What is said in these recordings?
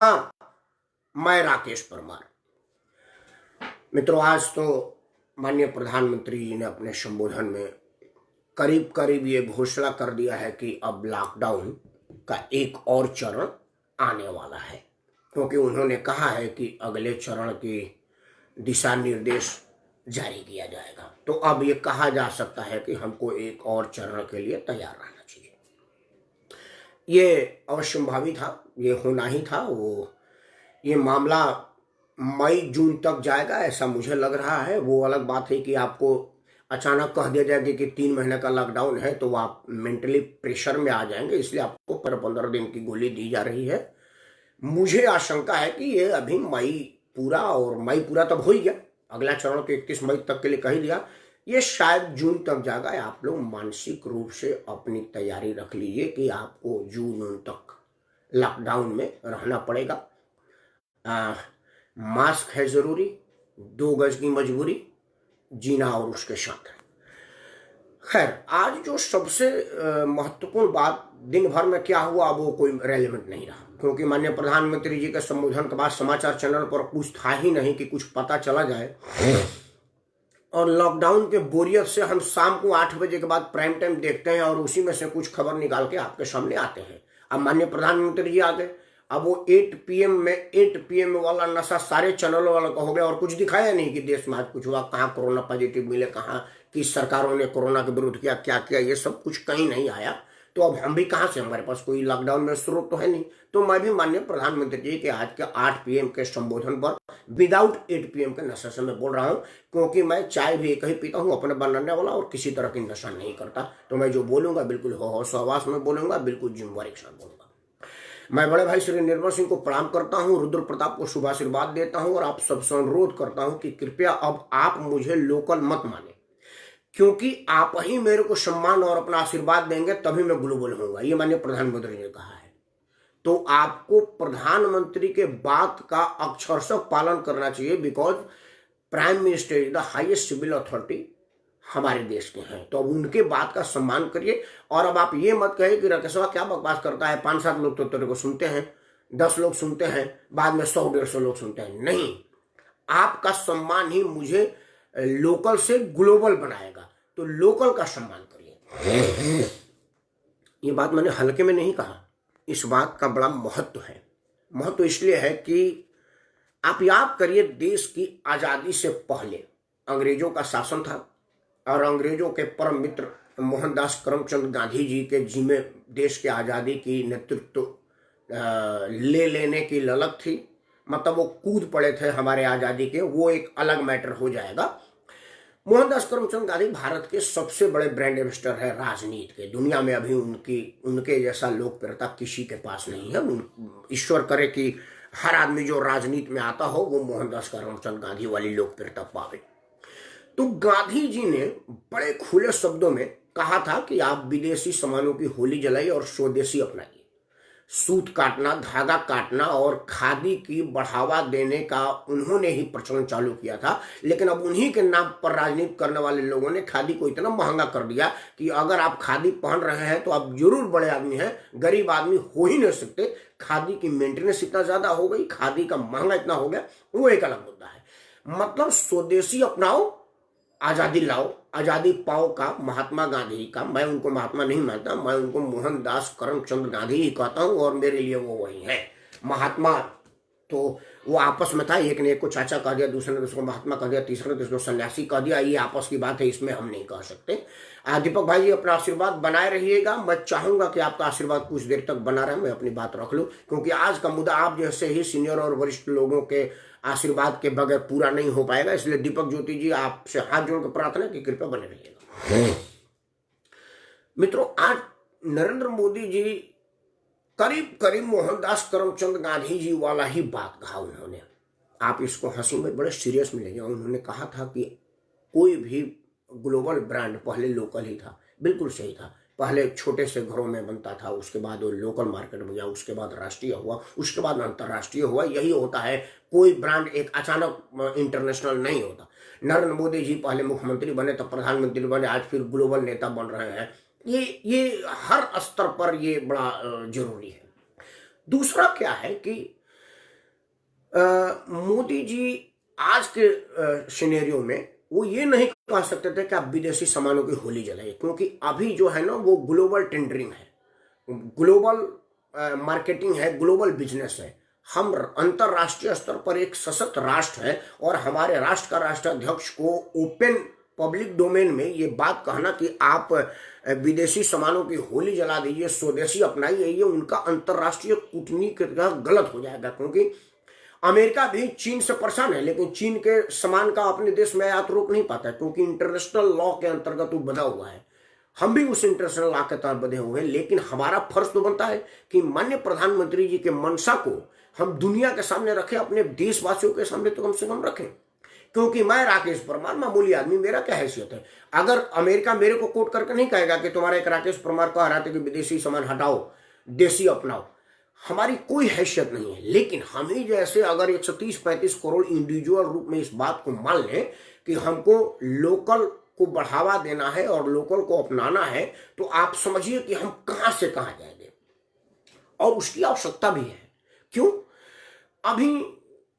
हाँ, मैं राकेश परमार। मित्रों, आज तो माननीय प्रधानमंत्री जी ने अपने संबोधन में करीब करीब ये घोषणा कर दिया है कि अब लॉकडाउन का एक और चरण आने वाला है, क्योंकि उन्होंने कहा है कि अगले चरण की दिशा निर्देश जारी किया जाएगा। तो अब ये कहा जा सकता है कि हमको एक और चरण के लिए तैयार रहना चाहिए। ये अवश्यंभावी था, ये होना ही था। ये मामला मई जून तक जाएगा ऐसा मुझे लग रहा है। वो अलग बात है कि आपको अचानक कह दिया जाएगा कि 3 महीने का लॉकडाउन है तो आप मेंटली प्रेशर में आ जाएंगे, इसलिए आपको पर 15 दिन की गोली दी जा रही है। मुझे आशंका है कि ये अभी मई पूरा तब हो ही गया, अगला चरण तो 31 मई तक के लिए कह ही दिया, ये शायद जून तक जाएगा। आप लोग मानसिक रूप से अपनी तैयारी रख लीजिए कि आपको जून तक लॉकडाउन में रहना पड़ेगा। मास्क है जरूरी, 2 गज की मजबूरी, जीना और उसके साथ। खैर, आज जो सबसे महत्वपूर्ण बात दिन भर में क्या हुआ वो कोई रेलेवेंट नहीं रहा, क्योंकि माननीय प्रधानमंत्री जी के संबोधन के बाद समाचार चैनल पर कुछ था ही नहीं कि कुछ पता चला जाए। और लॉकडाउन के बोरियत से हम शाम को 8 बजे के बाद प्राइम टाइम देखते हैं और उसी में से कुछ खबर निकाल के आपके सामने आते हैं। अब माननीय प्रधानमंत्री जी आ गए, अब वो 8 PM वाला नशा सारे चैनलों वालों का हो गया और कुछ दिखाया नहीं कि देश में आज कुछ हुआ, कहाँ कोरोना पॉजिटिव मिले, कहाँ किस सरकारों ने कोरोना के विरुद्ध किया, क्या किया, ये सब कुछ कहीं नहीं आया। तो अब हम भी कहाँ से, हमारे पास कोई लॉकडाउन में स्रोत तो है नहीं। तो मैं भी माननीय प्रधानमंत्री जी के आज के 8 PM के संबोधन पर विदाउट 8 PM के नशे से मैं बोल रहा हूँ, क्योंकि मैं चाय भी एक ही पीता हूँ, अपने बनाने वाला, और किसी तरह की नशा नहीं करता। तो मैं जो बोलूंगा बिल्कुल होश हवास में बोलूंगा, बिल्कुल जिम्मेवारी के साथ बोलूंगा। मैं बड़े भाई श्री निर्मल सिंह को प्रणाम करता हूं, रुद्र प्रताप को शुभ आशीर्वाद देता हूं और आप सबसे अनुरोध करता हूं कि कृपया अब आप मुझे लोकल मत माने, क्योंकि आप ही मेरे को सम्मान और अपना आशीर्वाद देंगे तभी मैं ग्लोबल होऊंगा, ये माननीय प्रधानमंत्री ने कहा है। तो आपको प्रधानमंत्री के बात का अक्षरशः पालन करना चाहिए, because prime minister is the highest civil authority हमारे देश के हैं। तो अब उनके बात का सम्मान करिए। और अब आप ये मत कहिए कि राकेशवा क्या बकवास करता है, 5-7 लोग तो तेरे को सुनते हैं, 10 लोग सुनते हैं, बाद में 100-150 लोग सुनते हैं। नहीं, आपका सम्मान ही मुझे लोकल से ग्लोबल बनाएगा। तो लोकल का सम्मान करिए। ये बात मैंने हल्के में नहीं कहा, इस बात का बड़ा महत्व है। महत्व इसलिए है कि आप याद करिए, देश की आजादी से पहले अंग्रेजों का शासन था और अंग्रेजों के परम मित्र मोहनदास करमचंद गांधी जी के जिम्मे देश के आज़ादी की नेतृत्व ले लेने की ललक थी। मतलब वो कूद पड़े थे हमारे आज़ादी के, वो एक अलग मैटर हो जाएगा। मोहनदास करमचंद गांधी भारत के सबसे बड़े ब्रांड एम्बेसडर है राजनीति के। दुनिया में अभी उनके जैसा लोकप्रियता किसी के पास नहीं है। ईश्वर करे कि हर आदमी जो राजनीति में आता हो वो मोहनदास करमचंद गांधी वाली लोकप्रियता पावे। तो गांधी जी ने बड़े खुले शब्दों में कहा था कि आप विदेशी सामानों की होली जलाइए और स्वदेशी अपनाइए। सूत काटना, धागा काटना और खादी की बढ़ावा देने का उन्होंने ही प्रचलन चालू किया था। लेकिन अब उन्हीं के नाम पर राजनीति करने वाले लोगों ने खादी को इतना महंगा कर दिया कि अगर आप खादी पहन रहे हैं तो आप जरूर बड़े आदमी हैं, गरीब आदमी हो ही नहीं सकते। खादी की मेंटेनेंस इतना ज्यादा हो गई, खादी का महंगा इतना हो गया, वो एक अलग मुद्दा है। मतलब स्वदेशी अपनाओ, आजादी लाओ, आजादी पाओ का महात्मा गांधी का, मैं उनको महात्मा नहीं मानता, मैं उनको मोहनदास करमचंद गांधी ही कहता हूं और मेरे लिए वो वही है। महात्मा तो वो आपस में था, एक ने एक को चाचा कह दिया, दूसरे ने उसको महात्मा कह दिया, तीसरे ने उसको सन्यासी कह दिया, ये आपस की बात है, इसमें हम नहीं कह सकते। दीपक भाई जी अपना आशीर्वाद बनाए रहिएगा। मैं चाहूंगा कि आपका आशीर्वाद कुछ देर तक बना रहे, मैं अपनी बात रख लूं, क्योंकि आज का मुद्दा आप जैसे ही सीनियर और वरिष्ठ लोगों के आशीर्वाद के बगैर पूरा नहीं हो पाएगा। इसलिए दीपक ज्योति जी आपसे हाथ जोड़कर प्रार्थना कि कृपया बने रहिएगा। मित्रों, आज नरेंद्र मोदी जी करीब करीब मोहनदास करमचंद गांधी जी वाला ही बात कहा उन्होंने। आप इसको हंसी में बड़े सीरियस में ले जाओ। उन्होंने कहा था कि कोई भी ग्लोबल ब्रांड पहले लोकल ही था। बिल्कुल सही था। पहले छोटे से घरों में बनता था, उसके बाद वो लोकल मार्केट में गया, उसके बाद राष्ट्रीय हुआ, उसके बाद अंतर्राष्ट्रीय हुआ। यही होता है, कोई ब्रांड एक अचानक इंटरनेशनल नहीं होता। नरेंद्र मोदी जी पहले मुख्यमंत्री बने, तब प्रधानमंत्री बने, आज फिर ग्लोबल नेता बन रहे हैं। ये हर स्तर पर ये बड़ा जरूरी है। दूसरा क्या है कि मोदी जी आज के सिनेरियो में वो ये नहीं कह सकते थे कि आप विदेशी सामानों की होली जलाइए, क्योंकि अभी जो है ना वो ग्लोबल टेंडरिंग है, ग्लोबल मार्केटिंग है, ग्लोबल बिजनेस है। हम अंतरराष्ट्रीय स्तर पर एक सशक्त राष्ट्र है और हमारे राष्ट्र का राष्ट्राध्यक्ष को ओपन पब्लिक डोमेन में ये बात कहना कि आप विदेशी सामानों की होली जला दीजिए, स्वदेशी अपनाइए, ये उनका अंतरराष्ट्रीय कूटनीति का गलत हो जाएगा। क्योंकि अमेरिका भी चीन से परेशान है, लेकिन चीन के सामान का अपने देश में आयात रोक नहीं पाता है, क्योंकि इंटरनेशनल लॉ के अंतर्गत वो बंधा हुआ है। हम भी उस इंटरनेशनल लॉ के तहत बंधे हुए हैं, लेकिन हमारा फर्ज तो बनता है कि माननीय प्रधानमंत्री जी के मंशा को हम दुनिया के सामने रखें, अपने देशवासियों के सामने तो कम से कम रखें। क्योंकि मैं राकेश परमार मामूली आदमी, मेरा क्या हैसियत है? अगर अमेरिका मेरे को कोट करके नहीं कहेगा कि तुम्हारा एक राकेश परमार कह रहा था कि विदेशी सामान हटाओ, देसी अपनाओ, हमारी कोई हैसियत नहीं है। लेकिन हम ही जैसे अगर 130-35 करोड़ इंडिविजुअल रूप में इस बात को मान लें कि हमको लोकल को बढ़ावा देना है और लोकल को अपनाना है, तो आप समझिए कि हम कहां से कहां जाएंगे। और उसकी आवश्यकता भी है। क्यों? अभी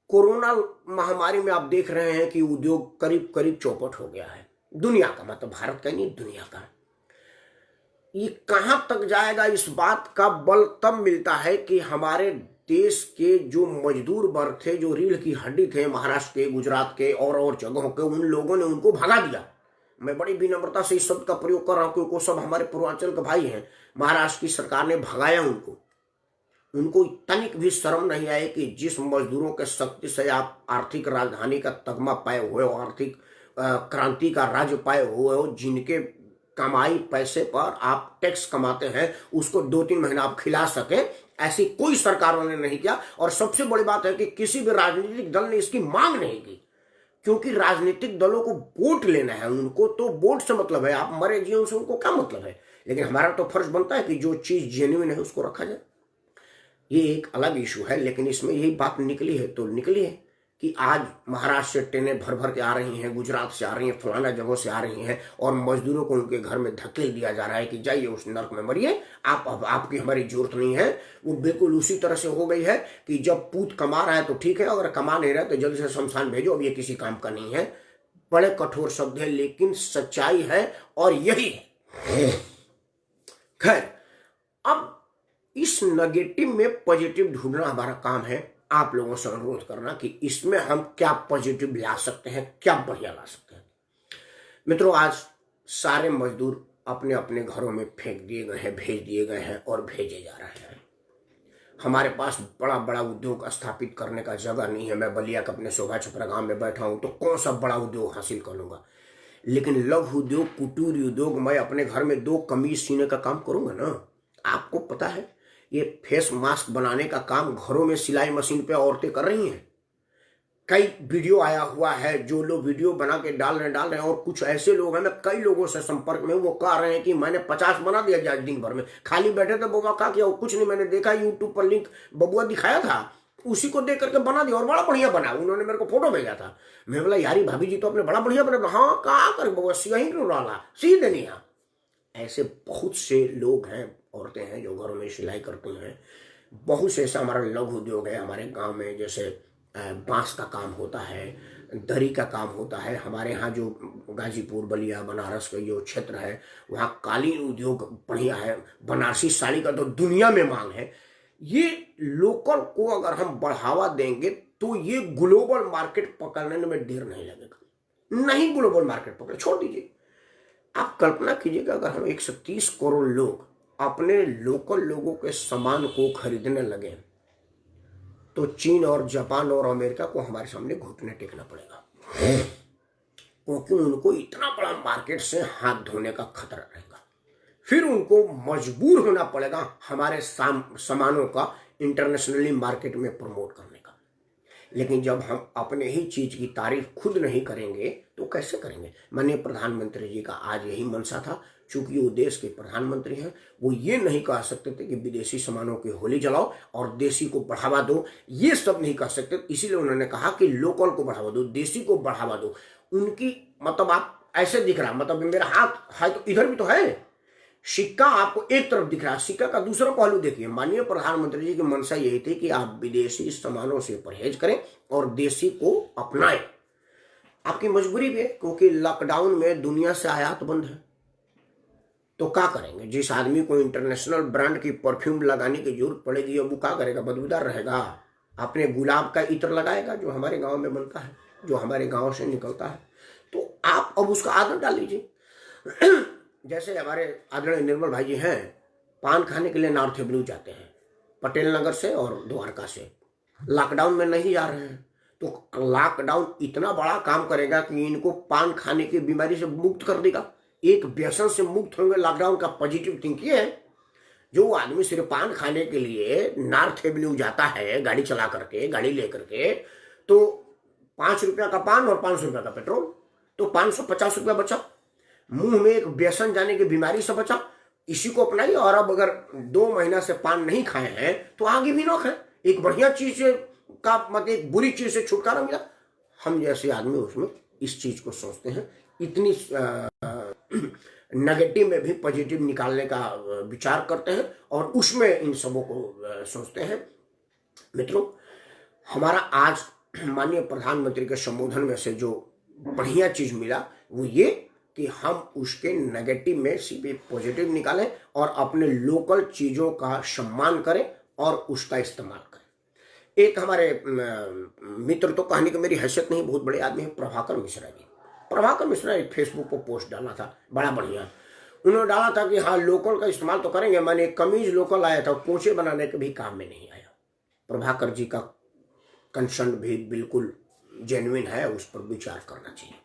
कोरोना महामारी में आप देख रहे हैं कि उद्योग करीब करीब चौपट हो गया है, दुनिया का, मतलब भारत का नहीं, दुनिया का। ये कहां तक जाएगा, इस बात का बल तब मिलता है कि हमारे देश के जो मजदूर वर्ग थे, जो रीढ़ की हड्डी थे, महाराष्ट्र के, गुजरात के और जगहों के, उन लोगों ने उनको भगा दिया। मैं बड़ी विनम्रता से इस शब्द का प्रयोग कर रहा हूं, क्योंकि वो सब हमारे पूर्वांचल के भाई हैं। महाराष्ट्र की सरकार ने भगाया उनको। उनको तनिक भी शर्म नहीं आई कि जिस मजदूरों के शक्ति से आप आर्थिक राजधानी का तगमा पाए हुए हो, आर्थिक क्रांति का राज्य पाए हुए हो, जिनके कमाई पैसे पर आप टैक्स कमाते हैं, उसको 2-3 महीना आप खिला सके, ऐसी कोई सरकारों ने नहीं किया। और सबसे बड़ी बात है कि किसी भी राजनीतिक दल ने इसकी मांग नहीं की, क्योंकि राजनीतिक दलों को वोट लेना है, उनको तो वोट से मतलब है, आप मरे जिए से उनको क्या मतलब है। लेकिन हमारा तो फर्ज बनता है कि जो चीज जेन्युइन है उसको रखा जाए। ये एक अलग इशू है, लेकिन इसमें यही बात निकली है तो निकली है कि आज महाराष्ट्र से ट्रेनें भर भर के आ रही हैं, गुजरात से आ रही हैं, फलाना जगहों से आ रही हैं, और मजदूरों को उनके घर में धकेल दिया जा रहा है कि जाइए उस नर्क में मरिए, आपकी हमारी जरूरत नहीं है। वो बिल्कुल उसी तरह से हो गई है कि जब पूत कमा रहा है तो ठीक है, अगर कमा नहीं रहा है तो जल्दी से शमशान भेजो, अब ये किसी काम का नहीं है। बड़े कठोर शब्द है, लेकिन सच्चाई है और यही है। खैर, अब इस नेगेटिव में पॉजिटिव ढूंढना हमारा काम है। आप लोगों से अनुरोध करना कि इसमें हम क्या पॉजिटिव ला सकते हैं, क्या बढ़िया ला सकते हैं। मित्रों, आज सारे मजदूर अपने अपने घरों में फेंक दिए गए हैं, भेज दिए गए हैं और भेजे जा रहे हैं। हमारे पास बड़ा बड़ा उद्योग स्थापित करने का जगह नहीं है। मैं बलिया के अपने शोभा छपरा गांव में बैठा हूं, तो कौन सा बड़ा उद्योग हासिल कर लूंगा। लेकिन लघु उद्योग, कुटीर उद्योग, मैं अपने घर में 2 कमीज सीने का काम करूंगा ना। आपको पता है, ये फेस मास्क बनाने का काम घरों में सिलाई मशीन पे औरतें कर रही हैं। कई वीडियो आया हुआ है, जो लोग वीडियो बना के डाल रहे हैं, और कुछ ऐसे लोग हैं, मैं कई लोगों से संपर्क में, वो कह रहे हैं कि मैंने 50 बना दिया जाए दिन भर में, खाली बैठे थे बबुआ, क्या किया कुछ नहीं, मैंने देखा यूट्यूब पर लिंक बबुआ दिखाया था, उसी को देख करके बना दिया और बड़ा बढ़िया बना। उन्होंने मेरे को फोटो भेजा था। मैं बोला यारी भाभी जी तो आपने बड़ा बढ़िया बना। हाँ, कहा कर बबुआ, यही क्यों डाला, सी देनी। ऐसे बहुत से लोग हैं, औरतें हैं जो घरों में सिलाई करती हैं। बहुत से ऐसा हमारा लघु उद्योग है हमारे गांव में, जैसे बांस का काम होता है, दरी का काम होता है। हमारे यहाँ जो गाजीपुर, बलिया, बनारस का जो क्षेत्र है, वहाँ कालीन उद्योग बढ़िया है। बनारसी साड़ी का तो दुनिया में मांग है। ये लोकल को अगर हम बढ़ावा देंगे तो ये ग्लोबल मार्केट पकड़ने में देर नहीं लगेगा। नहीं ग्लोबल मार्केट पकड़े, छोड़ दीजिए। आप कल्पना कीजिएगा, अगर हम 130 करोड़ लोग अपने लोकल लोगों के सामान को खरीदने लगे, तो चीन और जापान और अमेरिका को हमारे सामने घुटने टेकना पड़ेगा, क्योंकि उनको इतना बड़ा मार्केट से हाथ धोने का खतरा रहेगा। फिर उनको मजबूर होना पड़ेगा हमारे सामानों का इंटरनेशनली मार्केट में प्रमोट करने का। लेकिन जब हम अपने ही चीज की तारीफ खुद नहीं करेंगे तो कैसे करेंगे। माननीय प्रधानमंत्री जी का आज यही मंशा था। चूंकि वो देश के प्रधानमंत्री हैं, वो ये नहीं कह सकते थे कि विदेशी सामानों की होली जलाओ और देसी को बढ़ावा दो, ये सब नहीं कह सकते। इसीलिए उन्होंने कहा कि लोकल को बढ़ावा दो, देसी को बढ़ावा दो। उनकी मतलब, आप ऐसे दिख रहा, मतलब मेरा हाथ है तो इधर भी तो है, सिक्का आपको एक तरफ दिख रहा है, सिक्का का दूसरा पहलू देखिए। माननीय प्रधानमंत्री जी की मंशा यही थी कि आप विदेशी सामानों से परहेज करें और देसी को अपनाएं। आपकी मजबूरी भी है, क्योंकि लॉकडाउन में दुनिया से आयात बंद है, तो क्या करेंगे? जिस आदमी को इंटरनेशनल ब्रांड की परफ्यूम लगाने की जरूरत पड़ेगी, अब वो क्या करेगा? बदबूदार रहेगा? अपने गुलाब का इत्र लगाएगा जो हमारे गांव में बनता है, जो हमारे गांव से निकलता है। तो आप अब उसका आदत डाल लीजिए। जैसे हमारे आदरणीय निर्मल भाई जी हैं, पान खाने के लिए नॉर्थ एवेन्यू जाते हैं, पटेल नगर से और द्वारका से। लॉकडाउन में नहीं जा रहे हैं, तो लॉकडाउन इतना बड़ा काम करेगा कि इनको पान खाने की बीमारी से मुक्त कर देगा, एक व्यसन से मुक्त होंगे। लॉकडाउन का पॉजिटिव थिंक ये है, जो आदमी सिर्फ पान खाने के लिए नॉर्थ एवेन्यू जाता है गाड़ी चला करके, गाड़ी लेकर के, तो 5 रुपया का पान और 500 रुपया का पेट्रोल, तो 550 रुपया बचा। मुंह में एक व्यसन जाने की बीमारी से बचा। इसी को अपनाइए। और अब अगर 2 महीना से पान नहीं खाए हैं तो आगे भी ना खाएं। एक बढ़िया चीज का मतलब एक बुरी चीज से छुटकारा मिला। हम जैसे आदमी उसमें इस चीज को सोचते हैं, इतनी नेगेटिव में भी पॉजिटिव निकालने का विचार करते हैं और उसमें इन सबों को सोचते हैं। मित्रों, हमारा आज माननीय प्रधानमंत्री के संबोधन में से जो बढ़िया चीज मिला वो ये कि हम उसके नेगेटिव में सीधे पॉजिटिव निकालें और अपने लोकल चीजों का सम्मान करें और उसका इस्तेमाल करें। एक हमारे मित्र, तो कहने की मेरी हैसियत नहीं, बहुत बड़े आदमी है, प्रभाकर मिश्रा जी। प्रभाकर मिश्रा एक फेसबुक पर पोस्ट डाला था, बड़ा बढ़िया। उन्होंने डाला था कि हाँ लोकल का इस्तेमाल तो करेंगे। मैंने एक कमीज लोकल आया था, पोंछे बनाने के भी काम में नहीं आया। प्रभाकर जी का कंसर्न भी बिल्कुल जेन्युइन है, उस पर विचार करना चाहिए।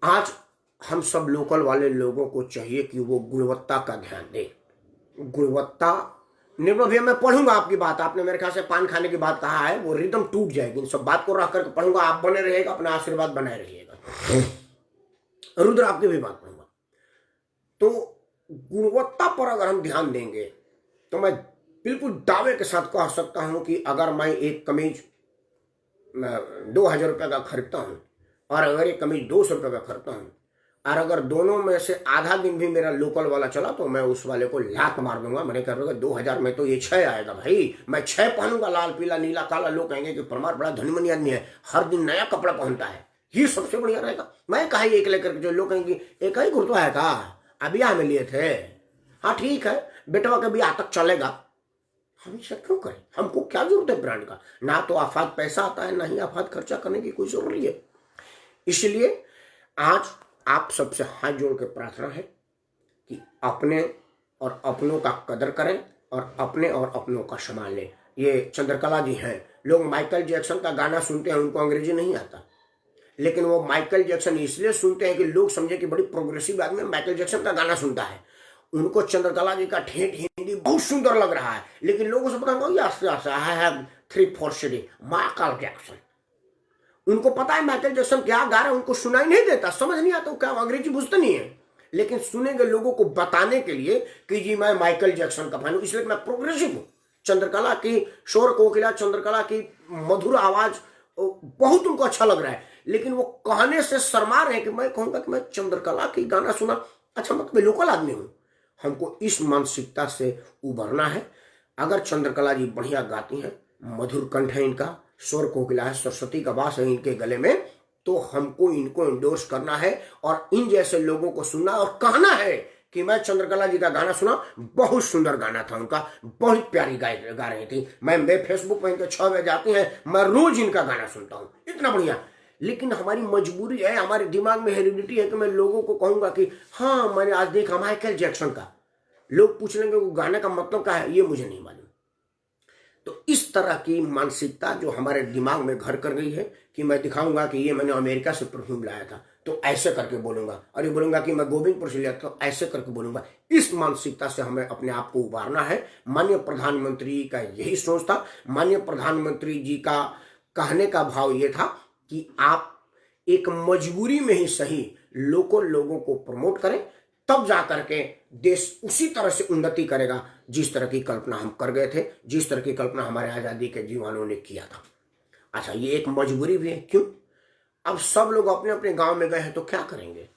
आज हम सब लोकल वाले लोगों को चाहिए कि वो गुणवत्ता का ध्यान दें। गुणवत्ता, निर्मल भैया मैं पढ़ूंगा आपकी बात, आपने मेरे ख्याल से पान खाने की बात कहा है, वो रिदम टूट जाएगी। इन सब बात को रख करके पढ़ूंगा, आप बने रहिएगा, अपना आशीर्वाद बनाए रहिएगा। रुद्र आपकी भी बात पढ़ूंगा। तो गुणवत्ता पर अगर हम ध्यान देंगे तो मैं बिल्कुल दावे के साथ कह सकता हूं कि अगर मैं एक कमीज 2000 रुपये का खरीदता हूं और अगर एक कमीज 200 रुपये का खरीदता हूं, और अगर दोनों में से आधा दिन भी मेरा लोकल वाला चला तो मैं उस वाले को लात मार दूंगा। मैंने कह रहा 2000 में तो ये 6 आएगा भाई, मैं 6 पहनूंगा, लाल पीला नीला काला। लोग कहेंगे कि परमार बड़ा धनीमनी आदमी है, हर दिन नया कपड़ा पहनता है, ये सबसे बढ़िया रहेगा। मैं कहा एक लेकर, जो लोग कहेंगे एक ही कुर्ता है का, अभी हमें लिए थे, हाँ ठीक है बेटवा के ब्याह तक चलेगा। हम इसे क्यों करें? हमको क्या जरूरत है ब्रांड का? ना तो आफात पैसा आता है, ना ही आफात खर्चा करने की कोई जरूरत नहीं है। इसलिए आज आप सबसे हाथ जोड़ के प्रार्थना है कि अपने और अपनों का कदर करें और अपने और अपनों का सम्मान लें। ये चंद्रकला जी हैं, लोग माइकल जैक्सन का गाना सुनते हैं, उनको अंग्रेजी नहीं आता, लेकिन वो माइकल जैक्सन इसलिए सुनते हैं कि लोग समझे कि बड़ी प्रोग्रेसिव आदमी माइकल जैक्सन का गाना सुनता है। उनको चंद्रकला जी का ठेठ हिंदी बहुत सुंदर लग रहा है, लेकिन लोगों से पता नहीं, I have 3-4 city Michael Jackson. उनको पता है माइकल जैक्सन क्या गा रहे हैं, उनको सुनाई नहीं देता, समझ नहीं आता, क्या अंग्रेजी बुझते नहीं है, लेकिन सुनेंगे लोगों को बताने के लिए कि जी मैं माइकल जैक्सन का फैन हूं, इसलिए मैं प्रोग्रेसिव हूं। चंद्रकला की शोर कोकिला, चंद्रकला की मधुर आवाज बहुत उनको अच्छा लग रहा है, लेकिन वो कहने से शर्मा रहे हैं कि मैं कहूंगा कि मैं चंद्रकला की गाना सुना, अच्छा मतलब मैं लोकल आदमी हूं। हमको इस मानसिकता से उभरना है। अगर चंद्रकला जी बढ़िया गाती हैं, मधुर कंठ है इनका, स्वर कोकिला है, सरस्वती का वास है इनके गले में, तो हमको इनको इंडोर्स करना है और इन जैसे लोगों को सुनना और कहना है कि मैं चंद्रकला जी का गाना सुना, बहुत सुंदर गाना था उनका, बहुत प्यारी गा रही थी। मैं फेसबुक पर इनके 6 बजे जाती हैं, मैं रोज इनका गाना सुनता हूँ, इतना बढ़िया। लेकिन हमारी मजबूरी है, हमारे दिमाग में हेरिडिटी है कि मैं लोगों को कहूंगा कि हाँ मैंने आज देखा माइकल जैक्सन का। लोग पूछ लेंगे वो गाने का मतलब क्या है, ये मुझे नहीं मालूम। तो इस तरह की मानसिकता जो हमारे दिमाग में घर कर गई है कि मैं दिखाऊंगा कि ये मैंने अमेरिका से परफ्यूम लाया था तो ऐसे करके बोलूंगा, और ये बोलूंगा कि मैं गोविंदपुर से लिया तो ऐसे करके बोलूंगा। इस मानसिकता से हमें अपने आप को उबारना है। माननीय प्रधानमंत्री का यही सोच था। माननीय प्रधानमंत्री जी का कहने का भाव ये था कि आप एक मजबूरी में ही सही लोकल लोगों को प्रमोट करें, तब जाकर के देश उसी तरह से उन्नति करेगा जिस तरह की कल्पना हम कर गए थे, जिस तरह की कल्पना हमारे आजादी के जवानों ने किया था। अच्छा, ये एक मजबूरी भी है। क्यों? अब सब लोग अपने अपने गांव में गए हैं तो क्या करेंगे?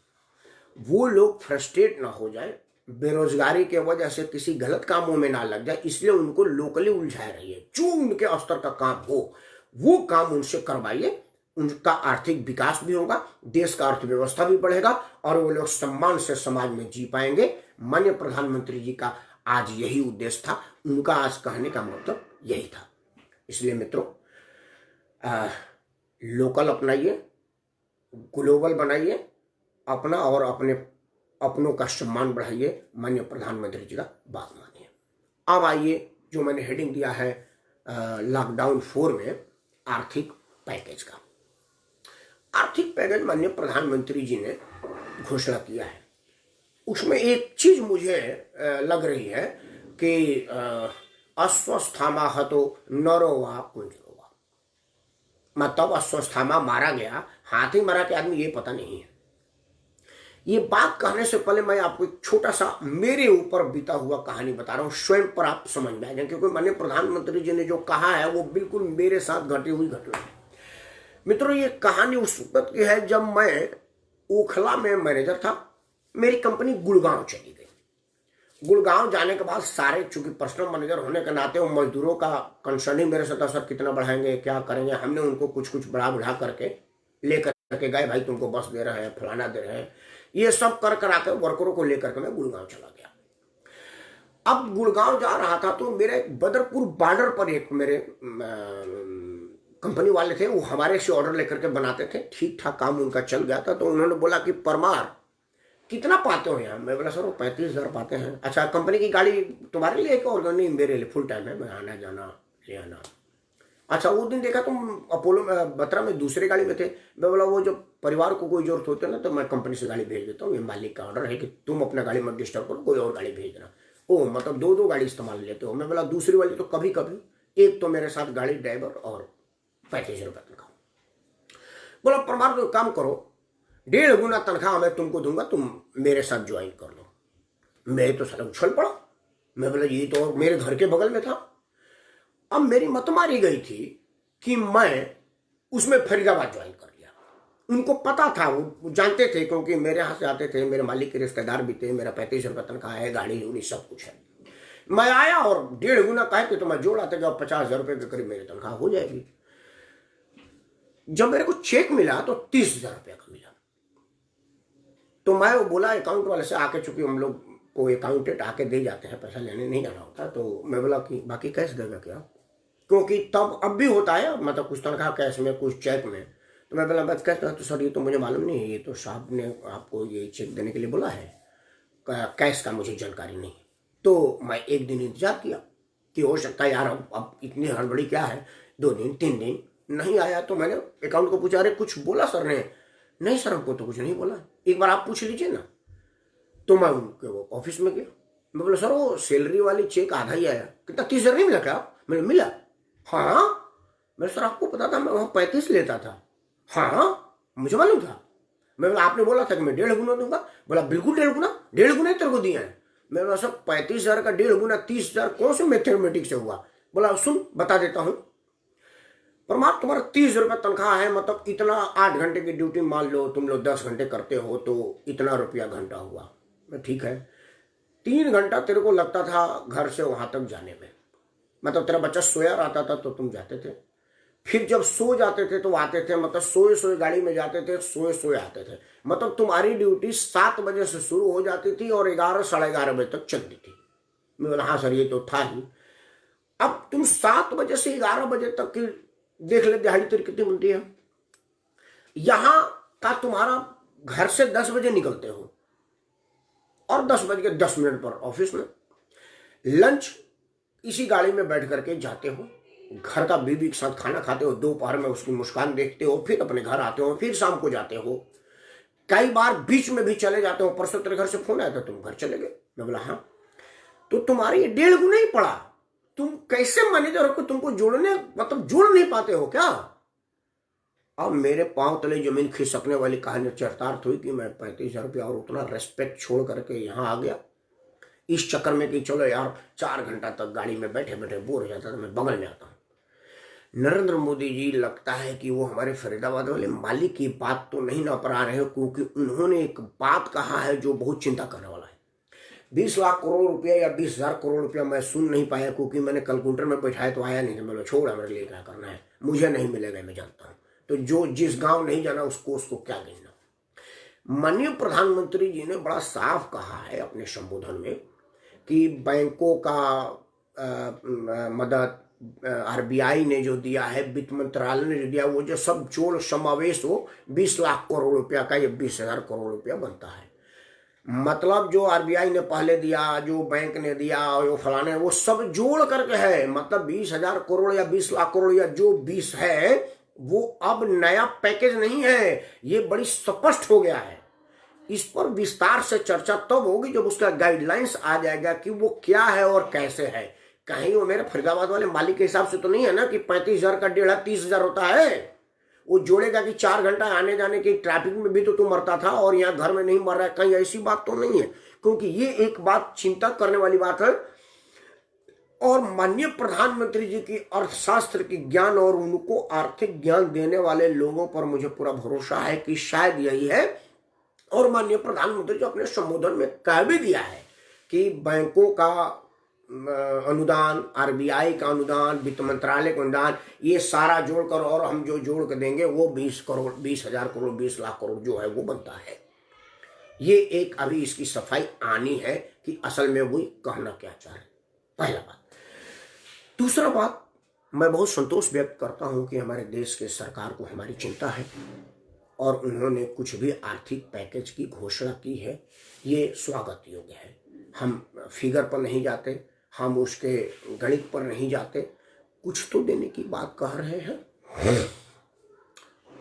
वो लोग फ्रस्ट्रेट ना हो जाए, बेरोजगारी के वजह से किसी गलत कामों में ना लग जाए, इसलिए उनको लोकली उलझा रही है। जो उनके स्तर का काम हो वो काम उनसे करवाइए, उनका आर्थिक विकास भी होगा, देश का अर्थव्यवस्था भी बढ़ेगा और वो लोग सम्मान से समाज में जी पाएंगे। माननीय प्रधानमंत्री जी का आज यही उद्देश्य था, उनका आज कहने का मतलब यही था। इसलिए मित्रों, लोकल अपनाइए, ग्लोबल बनाइए, अपना और अपनों का सम्मान बढ़ाइए, माननीय प्रधानमंत्री जी का बात मानिए। अब आइए, जो मैंने हेडिंग दिया है लॉकडाउन 4 में आर्थिक पैकेज का। आर्थिक पैकेज माननीय प्रधानमंत्री जी ने घोषणा किया है। उसमें एक चीज मुझे लग रही है कि अस्वस्थामा हतो नरो वा कुंजरो वा, मतलब अस्वस्थामा मारा गया, हाथी मारा के आदमी, ये पता नहीं है। ये बात कहने से पहले मैं आपको एक छोटा सा मेरे ऊपर बीता हुआ कहानी बता रहा हूं, स्वयं पर आप समझ में आ जाए, क्योंकि माननीय प्रधानमंत्री जी ने जो कहा है वो बिल्कुल मेरे साथ घटी हुई घटना है। मित्रों, ये कहानी उस वक्त की है जब मैं ओखला में मैनेजर था। मेरी कंपनी गुड़गांव चली गई। गुड़गांव जाने के बाद सारे, चूंकि पर्सनल मैनेजर होने के नाते वो मजदूरों का कंसर्न ही मेरे साथ, सर कितना बढ़ाएंगे, क्या करेंगे। हमने उनको कुछ कुछ बढ़ा करके लेकर के गए, भाई तुमको बस दे रहे हैं, फलाना दे रहे हैं, ये सब कर आकर वर्करों को लेकर के मैं गुड़गांव चला गया। अब गुड़गांव जा रहा था तो मेरे बदरपुर बॉर्डर पर एक मेरे कंपनी वाले थे, वो हमारे से ऑर्डर लेकर के बनाते थे, ठीक ठाक काम उनका चल गया था। तो उन्होंने बोला कि परमार कितना पाते हो यहाँ? मैं बोला सर वो 35,000 पाते हैं। अच्छा, कंपनी की गाड़ी तुम्हारे लिए एक और? नहीं, मेरे लिए फुल टाइम है, मैं आना जाना ले आना। अच्छा, वो दिन देखा तुम अपोलो बत्रा में दूसरी गाड़ी में थे। मैं बोला वो जो परिवार को कोई जरूरत होती है ना तो मैं कंपनी से गाड़ी भेज देता हूँ, ये मालिक का ऑर्डर है कि तुम अपना गाड़ी मत डिस्टर्ब करो, कोई और गाड़ी भेज देना। ओ, मतलब दो गाड़ी इस्तेमाल लेते हो? मैं बोला दूसरी वाली तो कभी कभी, एक तो मेरे साथ गाड़ी ड्राइवर और 35 रुपये तनख्वाह। बोला परमार तो काम करो, 1.5 गुना तनख्वाह मैं तुमको दूंगा, तुम मेरे साथ ज्वाइन कर लो। मैं तो साला उछल पड़ा। मैं बोला ये तो मेरे घर के बगल में था। अब मेरी मत मारी गई थी कि मैं उसमें फरीदाबाद ज्वाइन कर लिया। उनको पता था, वो जानते थे, क्योंकि मेरे यहाँ से आते थे, मेरे मालिक के रिश्तेदार भी थे, मेरा 35 रुपये तनख्वाह है, गाड़ी उड़ी सब कुछ है। मैं आया और 1.5 गुना कहे तो मैं जोड़ आते गया, 50,000 रुपये के करीब मेरी तनख्वाह हो जाएगी। जब मेरे को चेक मिला तो 30,000 रुपये का मिला। तो मैं वो बोला अकाउंट वाले से आके, चूंकि हम लोग को अकाउंटेंट आके दे जाते हैं, पैसा लेने नहीं जाना होता, तो मैं बोला कि बाकी कैश देगा क्या? क्योंकि तब अब भी होता है, मतलब कुछ तनख्वाह कैश में, कुछ चेक में। तो मैं बोला बस कैश। तो सर ये तो मुझे मालूम नहीं है, ये तो साहब ने आपको ये चेक देने के लिए बोला है, कैश का मुझे जानकारी नहीं। तो मैं 1 दिन इंतजार किया कि हो सकता है यार अब इतनी हड़बड़ी क्या है, 2 दिन 3 दिन नहीं आया। तो मैंने अकाउंट को पूछा, अरे कुछ बोला सर ने? नहीं सर, हमको तो कुछ नहीं बोला, एक बार आप पूछ लीजिए ना। तो मैं उनके वो ऑफिस में गया। मैं बोला सर वो सैलरी वाली चेक आधा ही आया। कितना? 30,000 नहीं मिला क्या? मैंने मिला। हाँ। मैं सर आपको पता था मैं वहाँ 35 लेता था। हाँ मुझे मालूम था। मैं बोला आपने बोला था कि मैं 1.5 गुना दूंगा। बोला बिल्कुल 1.5 गुना, 1.5 गुना ही तेरे को दिया है। मैं बोला सर 35,000 का 1.5 गुना 30,000 कौन से मैथमेटिक्स से हुआ? बोला सुन बता देता हूँ, परमार तुम्हारा 30 रुपये तनख्वाह है, मतलब इतना 8 घंटे की ड्यूटी मान लो, तुम लोग 10 घंटे करते हो तो इतना रुपया घंटा हुआ। मैं ठीक है, 3 घंटा तेरे को लगता था घर से वहां तक जाने में, मतलब तेरा बच्चा सोया रहता था तो तुम जाते थे, फिर जब सो जाते थे तो आते थे, मतलब सोए सोए गाड़ी में जाते थे, सोए सोए आते थे। मतलब तुम्हारी ड्यूटी 7 बजे से शुरू हो जाती थी और 11 साढ़े 11 बजे तक चलती थी। मैं बोला हाँ सर ये तो था ही। अब तुम 7 बजे से 11 बजे तक की देख ले दिहाड़ी तेरी कितनी बनती है। यहां का तुम्हारा घर से 10 बजे निकलते हो और 10:10 पर ऑफिस में, लंच इसी गाड़ी में बैठ करके जाते हो, घर का बीवी के साथ खाना खाते हो, दोपहर में उसकी मुस्कान देखते हो, फिर अपने घर आते हो, फिर शाम को जाते हो, कई बार बीच में भी चले जाते हो। परसों तेरे घर से फोन आया था तुम घर चले गए। मैं बोला हाँ। तो तुम्हारी 1.5 गुना ही पड़ा। तुम कैसे मैनेजर हो कि तुमको जोड़ने, मतलब जोड़ नहीं पाते हो क्या? अब मेरे पांव तले जमीन खिसकने वाली कहानी चरितार्थ हुई कि मैं 35,000 रुपया और उतना रेस्पेक्ट छोड़ करके यहाँ आ गया, इस चक्कर में कि चलो यार 4 घंटा तक गाड़ी में बैठे बैठे बोर हो जाता था, मैं बगल में आता हूँ। नरेंद्र मोदी जी लगता है कि वो हमारे फरीदाबाद वाले मालिक की बात तो नहीं ना पा रहे हैं, क्योंकि उन्होंने एक बात कहा है जो बहुत चिंता करने वाला है। 20 लाख करोड़ रुपया या 20,000 करोड़ रुपया मैं सुन नहीं पाया, क्योंकि मैंने कैलकुलेटर में बैठाया तो आया नहीं। बोलो छोड़, मेरे लिए क्या करना है, मुझे नहीं मिलेगा, मैं जानता हूं। तो जो जिस गांव नहीं जाना उसको क्या गिनना। माननीय प्रधानमंत्री जी ने बड़ा साफ कहा है अपने संबोधन में कि बैंकों का मदद आरबीआई ने जो दिया है, वित्त मंत्रालय ने जो दिया, वो जो सब जोड़ समावेश हो 20 लाख करोड़ रुपया का या 20,000 करोड़ रुपया बनता है। मतलब जो आरबीआई ने पहले दिया, जो बैंक ने दिया, जो फलाने, वो सब जोड़ करके है। मतलब 20,000 करोड़ या 20 लाख करोड़ या जो 20 है, वो अब नया पैकेज नहीं है, ये बड़ी स्पष्ट हो गया है। इस पर विस्तार से चर्चा तब होगी जब उसका गाइडलाइंस आ जाएगा कि वो क्या है और कैसे है। कहीं वो मेरे फरीदाबाद वाले मालिक के हिसाब से तो नहीं है ना कि 35,000 का 1.5 30,000 होता है। वो जोड़ेगा कि 4 घंटा आने जाने की ट्रैफिक में भी तो तू मरता था और यहाँ घर में नहीं मर रहा है, कहीं ऐसी बात तो नहीं है। क्योंकि ये एक बात चिंता करने वाली बात है। और माननीय प्रधानमंत्री जी की अर्थशास्त्र की ज्ञान और उनको आर्थिक ज्ञान देने वाले लोगों पर मुझे पूरा भरोसा है कि शायद यही है। और माननीय प्रधानमंत्री जी अपने संबोधन में कह भी दिया है कि बैंकों का अनुदान, आरबीआई का अनुदान, वित्त मंत्रालय का अनुदान, ये सारा जोड़कर और हम जो जोड़ कर देंगे वो 20,000 करोड़ 20 लाख करोड़ जो है वो बनता है। ये एक अभी इसकी सफाई आनी है कि असल में वो कहना क्या चाह रहे। पहला बात। दूसरा बात, मैं बहुत संतोष व्यक्त करता हूं कि हमारे देश के सरकार को हमारी चिंता है और उन्होंने कुछ भी आर्थिक पैकेज की घोषणा की है, ये स्वागत योग्य है। हम फिगर पर नहीं जाते, हम उसके गणित पर नहीं जाते, कुछ तो देने की बात कह रहे हैं।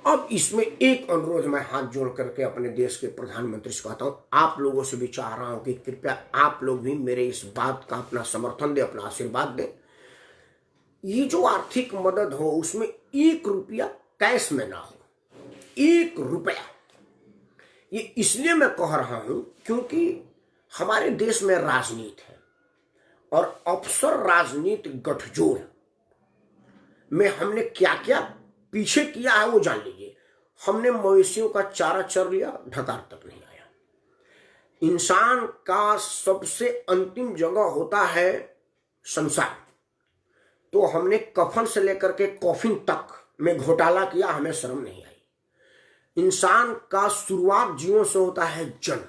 अब इसमें एक अनुरोध मैं हाथ जोड़ करके अपने देश के प्रधानमंत्री से कहता हूं, आप लोगों से भी चाह रहा हूं कि कृपया आप लोग भी मेरे इस बात का अपना समर्थन दें, अपना आशीर्वाद दें। ये जो आर्थिक मदद हो उसमें 1 रुपया कैश में ना हो, 1 रुपया। ये इसलिए मैं कह रहा हूं क्योंकि हमारे देश में राजनीति है और अफसर राजनीति गठजोड़ में हमने क्या क्या पीछे किया है वो जान लीजिए। हमने मवेशियों का चारा चर लिया, ढकार तक नहीं आया। इंसान का सबसे अंतिम जगह होता है शमशान, तो हमने कफन से लेकर के कॉफिन तक में घोटाला किया, हमें शर्म नहीं आई। इंसान का शुरुआत जीवन से होता है जन्म,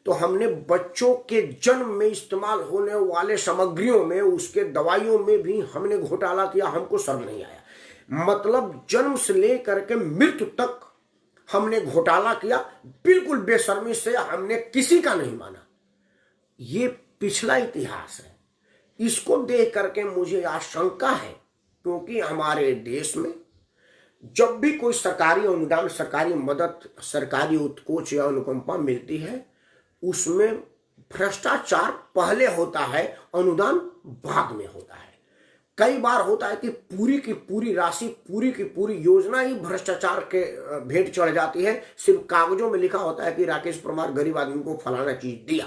तो हमने बच्चों के जन्म में इस्तेमाल होने वाले सामग्रियों में, उसके दवाइयों में भी हमने घोटाला किया, हमको शर्म नहीं आया। मतलब जन्म से लेकर के मृत्यु तक हमने घोटाला किया, बिल्कुल बेशर्मी से हमने किसी का नहीं माना। ये पिछला इतिहास है। इसको देख करके मुझे आशंका है, क्योंकि हमारे देश में जब भी कोई सरकारी अनुदान, सरकारी मदद, सरकारी उत्कोच या अनुकंपा मिलती है, उसमें भ्रष्टाचार पहले होता है, अनुदान बाद में होता है। कई बार होता है कि पूरी की पूरी राशि, पूरी की पूरी योजना ही भ्रष्टाचार के भेंट चढ़ जाती है। सिर्फ कागजों में लिखा होता है कि राकेश परमार गरीब आदमी को फलाना चीज दिया,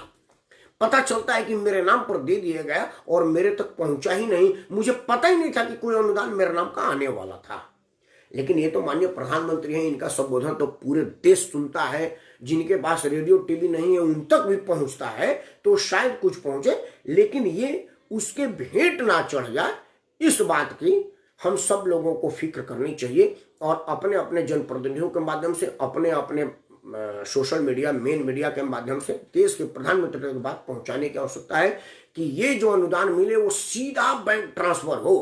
पता चलता है कि मेरे नाम पर दे दिया गया और मेरे तक पहुंचा ही नहीं। मुझे पता ही नहीं था कि कोई अनुदान मेरे नाम का आने वाला था। लेकिन ये तो माननीय प्रधानमंत्री हैं, इनका संबोधन तो पूरे देश सुनता है। जिनके पास रेडियो टीवी नहीं है उन तक भी पहुंचता है, तो शायद कुछ पहुंचे, लेकिन ये उसके भेंट ना चढ़ जाए, इस बात की हम सब लोगों को फिक्र करनी चाहिए। और अपने अपने जनप्रतिनिधियों के माध्यम से, अपने अपने सोशल मीडिया, मेन मीडिया के माध्यम से देश के प्रधानमंत्री तक बात पहुंचाने की आवश्यकता है कि ये जो अनुदान मिले वो सीधा बैंक ट्रांसफर हो।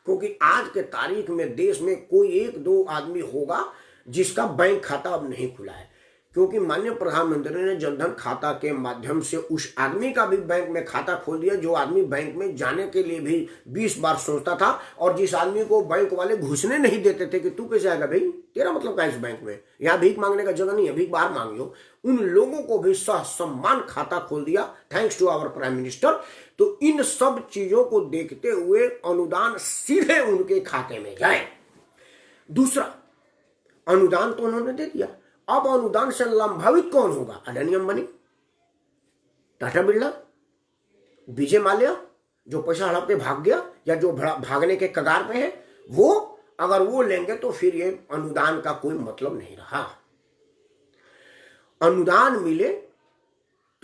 क्योंकि आज के तारीख में देश में कोई 1-2 आदमी होगा जिसका बैंक खाता अब नहीं खुला है, क्योंकि माननीय प्रधानमंत्री ने जनधन खाता के माध्यम से उस आदमी का भी बैंक में खाता खोल दिया जो आदमी बैंक में जाने के लिए भी 20 बार सोचता था, और जिस आदमी को बैंक वाले घुसने नहीं देते थे कि तू कैसे आएगा भाई, तेरा मतलब क्या इस बैंक में, यहाँ भीख मांगने का जगह नहीं है, भीख बाहर मांगियो, उन लोगों को भी सम्मान खाता खोल दिया, thanks to our prime minister. तो इन सब चीजों को देखते हुए अनुदान सीधे उनके खाते में जाए। दूसरा, अनुदान तो उन्होंने दे दिया, अब अनुदान से लाभान्वित कौन होगा? अडानी अंबानी, टाटा बिरला, विजय माल्या जो पैसा हड़प के भाग गया या जो भागने के कगार पे है, वो अगर वो लेंगे तो फिर ये अनुदान का कोई मतलब नहीं रहा। अनुदान मिले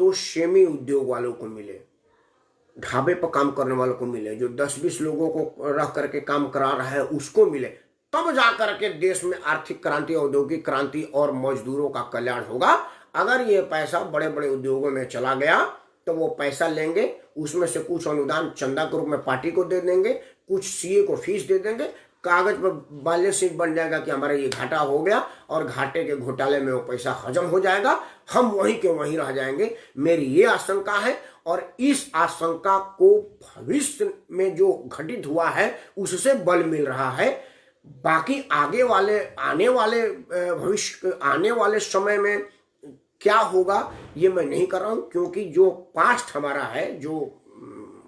तो सेमी उद्योग वालों को मिले, ढाबे पर काम करने वालों को मिले, जो 10-20 लोगों को रख करके काम करा रहा है उसको मिले, तब जाकर के देश में आर्थिक क्रांति, औद्योगिक क्रांति और मजदूरों का कल्याण होगा। अगर ये पैसा बड़े बड़े उद्योगों में चला गया तो वो पैसा लेंगे, उसमें से कुछ अनुदान चंदा के रूप में पार्टी को दे देंगे, कुछ सीए को फीस दे देंगे, कागज पर बैलेंस शीट बन जाएगा कि हमारा ये घाटा हो गया, और घाटे के घोटाले में वो पैसा हजम हो जाएगा, हम वहीं के वहीं रह जाएंगे। मेरी ये आशंका है, और इस आशंका को भविष्य में जो घटित हुआ है उससे बल मिल रहा है। बाकी आने वाले समय में क्या होगा ये मैं नहीं कर रहा हूं, क्योंकि जो पास्ट हमारा है, जो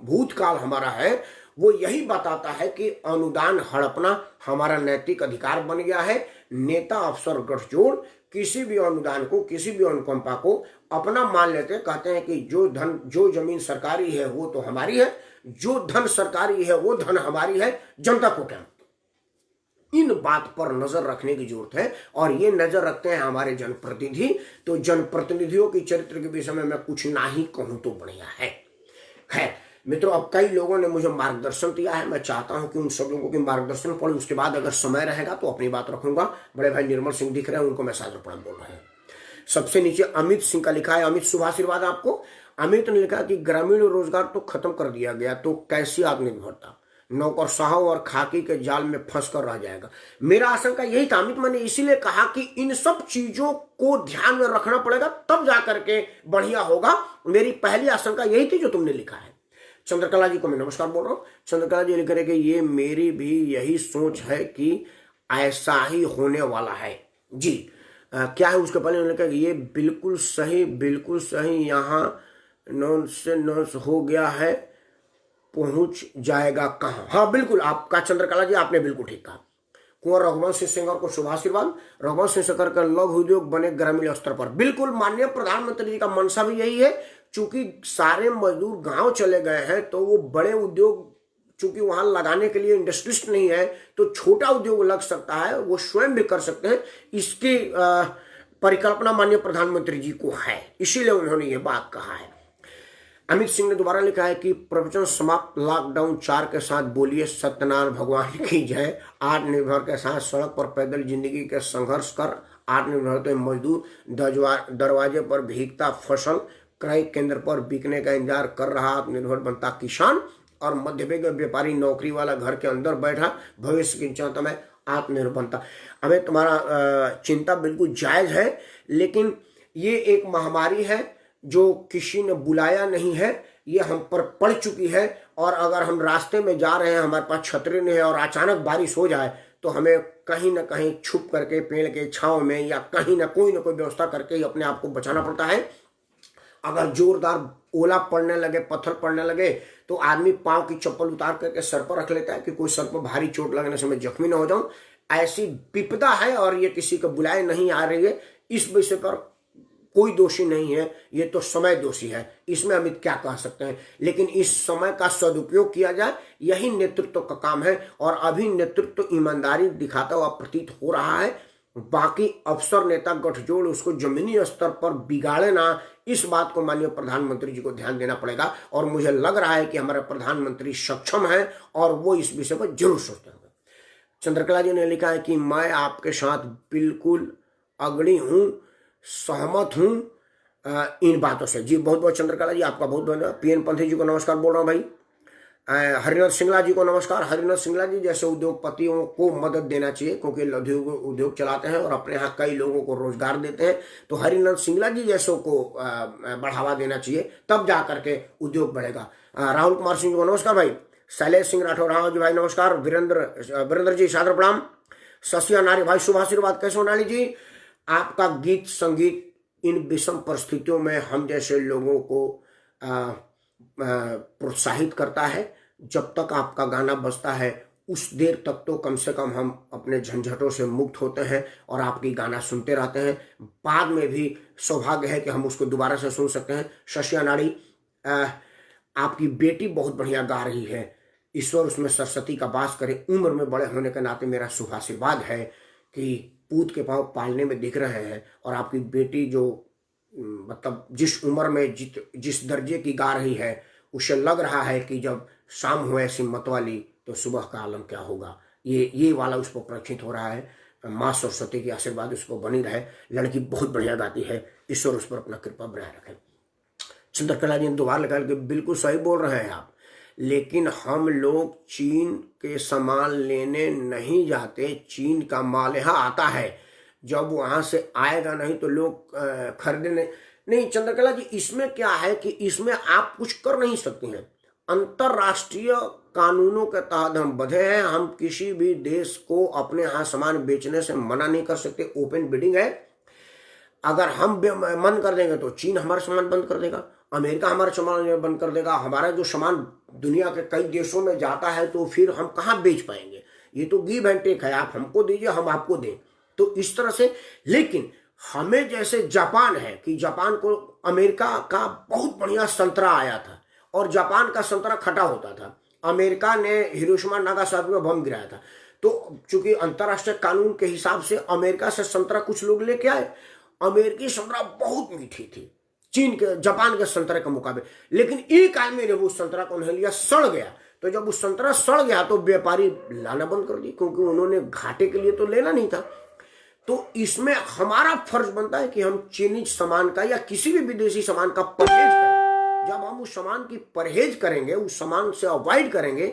भूतकाल हमारा है, वो यही बताता है कि अनुदान हड़पना हमारा नैतिक अधिकार बन गया है। नेता अफसर गठजोड़ किसी भी अनुदान को, किसी भी अनुकंपा को अपना मान लेते, कहते हैं कि जो जमीन सरकारी है वो तो हमारी है, जो धन सरकारी है वो धन हमारी है, जनता को क्या। इन बात पर नजर रखने की जरूरत है, और ये नजर रखते हैं हमारे जनप्रतिनिधि। तो जनप्रतिनिधियों की चरित्र के विषय में मैं कुछ ना ही कहूं तो बढ़िया है। खैर मित्रों, अब कई लोगों ने मुझे मार्गदर्शन दिया है, मैं चाहता हूं कि उन सब लोगों के मार्गदर्शन पढ़े, उसके बाद अगर समय रहेगा तो अपनी बात रखूंगा। बड़े भाई निर्मल सिंह दिख रहे हैं, उनको मैं सादर प्रणाम बोल रहा हूं। सबसे नीचे अमित सिंह का लिखा है, अमित शुभ आशीर्वाद आपको। अमित ने लिखा कि ग्रामीण रोजगार तो खत्म कर दिया गया, तो कैसी आत्मनिर्भरता, नौकरशाहों और खाकी के जाल में फंस कर रह जाएगा। मेरा आशंका यही था अमित, मैंने इसीलिए कहा कि इन सब चीजों को ध्यान में रखना पड़ेगा, तब जाकर के बढ़िया होगा। मेरी पहली आशंका यही थी जो तुमने लिखा है। चंद्रकला जी को मैं नमस्कार बोल रहा हूँ। चंद्रकला जी लिख रहे कि ये मेरी भी यही सोच है कि ऐसा ही होने वाला है जी। क्या है उसके पहले उन्होंने कहा कि ये बिल्कुल सही, यहाँ नॉनसेंस हो गया है, पहुंच जाएगा कहां। हाँ बिल्कुल, आपका चंद्रकला जी आपने बिल्कुल ठीक कहा। कुंवर रघुवंश सिंह सेंगर को शुभाशीर्वाद। रघुवंश सिंह सेंगर का लघु उद्योग बने ग्रामीण स्तर पर। बिल्कुल, माननीय प्रधानमंत्री जी का मंशा भी यही है। चूंकि सारे मजदूर गांव चले गए हैं, तो वो बड़े उद्योग चूंकि वहां लगाने के लिए इंडस्ट्रिस्ट नहीं है, तो छोटा उद्योग लग सकता है, वो स्वयं भी कर सकते हैं। इसकी परिकल्पना माननीय प्रधानमंत्री जी को है, इसीलिए उन्होंने ये बात कहा है। अमित सिंह ने दोबारा लिखा है कि प्रवचन समाप्त, लॉकडाउन 4 के साथ बोलिए सत्यनारायण भगवान की जय। आत्मनिर्भर के साथ सड़क पर पैदल जिंदगी के संघर्ष कर आत्मनिर्भर तो मजदूर, दरवाजे पर भीगता फसल, क्रय केंद्र पर बिकने का इंतजार कर रहा आत्मनिर्भर बनता किसान, और मध्यवर्गीय व्यापारी नौकरी वाला घर के अंदर बैठा भविष्य की चिंता में आत्मनिर्भर बनता। हमें तुम्हारा चिंता बिल्कुल जायज है, लेकिन ये एक महामारी है जो किसी ने बुलाया नहीं है, ये हम पर पड़ चुकी है। और अगर हम रास्ते में जा रहे हैं, हमारे पास छतरी नहीं है और अचानक बारिश हो जाए, तो हमें कहीं ना कहीं छुप करके पेड़ के छांव में या कहीं ना कोई व्यवस्था करके ही अपने आप को बचाना पड़ता है। अगर जोरदार ओला पड़ने लगे, पत्थर पड़ने लगे, तो आदमी पांव की चप्पल उतार करके सर पर रख लेता है कि कोई सर पर भारी चोट लगने से मैं जख्मी ना हो जाऊं। ऐसी विपदा है और ये किसी को बुलाए नहीं आ रही है। इस विषय पर कोई दोषी नहीं है, ये तो समय दोषी है, इसमें अमित क्या कह सकते हैं। लेकिन इस समय का सदुपयोग किया जाए, यही नेतृत्व का काम है। और अभी नेतृत्व ईमानदारी दिखाता हुआ प्रतीत हो रहा है। बाकी अफसर नेता गठजोड़ उसको जमीनी स्तर पर बिगाड़े ना, इस बात को माननीय प्रधानमंत्री जी को ध्यान देना पड़ेगा। और मुझे लग रहा है कि हमारे प्रधानमंत्री सक्षम है और वो इस विषय पर जरूर सोचते होंगे। चंद्रकला जी ने लिखा है कि मैं आपके साथ बिल्कुल अग्रणी हूं, सहमत हूं इन बातों से। जी बहुत बहुत चंद्रकला जी आपका बहुत बहुत। पीएन पंथी जी को नमस्कार बोल रहा हूं भाई। हरिनाथ सिंगला जी को नमस्कार। हरिनाथ सिंगला जी जैसे उद्योगपतियों को मदद देना चाहिए, क्योंकि उद्योग चलाते हैं और अपने यहाँ कई लोगों को रोजगार देते हैं। तो हरिनाथ सिंगला जी जैसों को बढ़ावा देना चाहिए, तब जा करके उद्योग बढ़ेगा। राहुल कुमार सिंह जी को नमस्कार भाई। शैलेश सिंह राठौर राव जी भाई नमस्कार। वीरेंद्र जी सादर प्रणाम। शशिया नारी भाई शुभ आशीर्वाद। कैसे हो नारी जी? आपका गीत संगीत इन विषम परिस्थितियों में हम जैसे लोगों को प्रोत्साहित करता है। जब तक आपका गाना बजता है उस देर तक तो कम से कम हम अपने झंझटों से मुक्त होते हैं और आपकी गाना सुनते रहते हैं। बाद में भी सौभाग्य है कि हम उसको दोबारा से सुन सकते हैं। शशिया नाड़ी, आपकी बेटी बहुत बढ़िया गा रही है, ईश्वर उसमें सरस्वती का वास करे। उम्र में बड़े होने के नाते मेरा शुभ आशीर्वाद है कि पूत के पांव पालने में दिख रहे हैं और आपकी बेटी जो मतलब जिस उम्र में जिस दर्जे की गा रही है, उसे लग रहा है कि जब शाम हो ऐसी मत वाली तो सुबह का आलम क्या होगा। ये वाला उस पर प्रेक्षित हो रहा है। माँ सरस्वती की आशीर्वाद उस पर बनी रहे। लड़की बहुत बढ़िया गाती है, ईश्वर उस पर अपना कृपा बनाए रखे। चंद्रकला जी ने दोबारा लगा कि बिल्कुल सही बोल रहे हैं आप, लेकिन हम लोग चीन के सामान लेने नहीं जाते। चीन का माल यहाँ आता है, जब वहां से आएगा नहीं तो लोग खरीदने नहीं। चंद्रकला जी, इसमें क्या है कि इसमें आप कुछ कर नहीं सकती हैं। अंतरराष्ट्रीय कानूनों के तहत हम बंधे हैं। हम किसी भी देश को अपने यहाँ सामान बेचने से मना नहीं कर सकते। ओपन बिडिंग है। अगर हम मन कर देंगे तो चीन हमारा सामान बंद कर देगा, अमेरिका हमारा सामान बंद कर देगा। हमारा जो सामान दुनिया के कई देशों में जाता है तो फिर हम कहाँ बेच पाएंगे। ये तो गिव एंड टेक है, आप हमको दीजिए हम आपको दें, तो इस तरह से। लेकिन हमें जैसे जापान है कि जापान को अमेरिका का बहुत बढ़िया संतरा आया था और जापान का संतरा खटा होता था। अमेरिका ने हिरोशिमा नागासाकी में बम गिराया था, तो चूंकि अंतरराष्ट्रीय कानून के हिसाब से अमेरिका से संतरा कुछ लोग लेके आए। अमेरिकी संतरा बहुत मीठी थी चीन के जापान के संतरे के मुकाबले, लेकिन एक आदमी ने वो संतरा को नहीं लिया, सड़ गया। तो जब वो संतरा सड़ गया तो व्यापारी लाना बंद कर दी, क्योंकि उन्होंने घाटे के लिए तो लेना नहीं था। तो इसमें हमारा फर्ज बनता है कि हम चीनी सामान का या किसी भी विदेशी सामान का परहेज करें। जब हम उस सामान की परहेज करेंगे, उस सामान से अवॉइड करेंगे,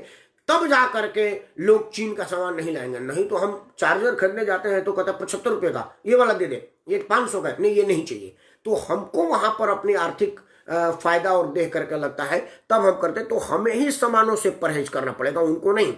तब जा करके लोग चीन का सामान नहीं लाएंगे। नहीं तो हम चार्जर खरीदने जाते हैं तो कहता है 75 रुपए का, ये वाला दे दे, ये 500 का, नहीं ये नहीं चाहिए। तो हमको वहां पर अपनी आर्थिक फायदा और देख करके लगता है तब हम करते। तो हमें ही सामानों से परहेज करना पड़ेगा, उनको नहीं।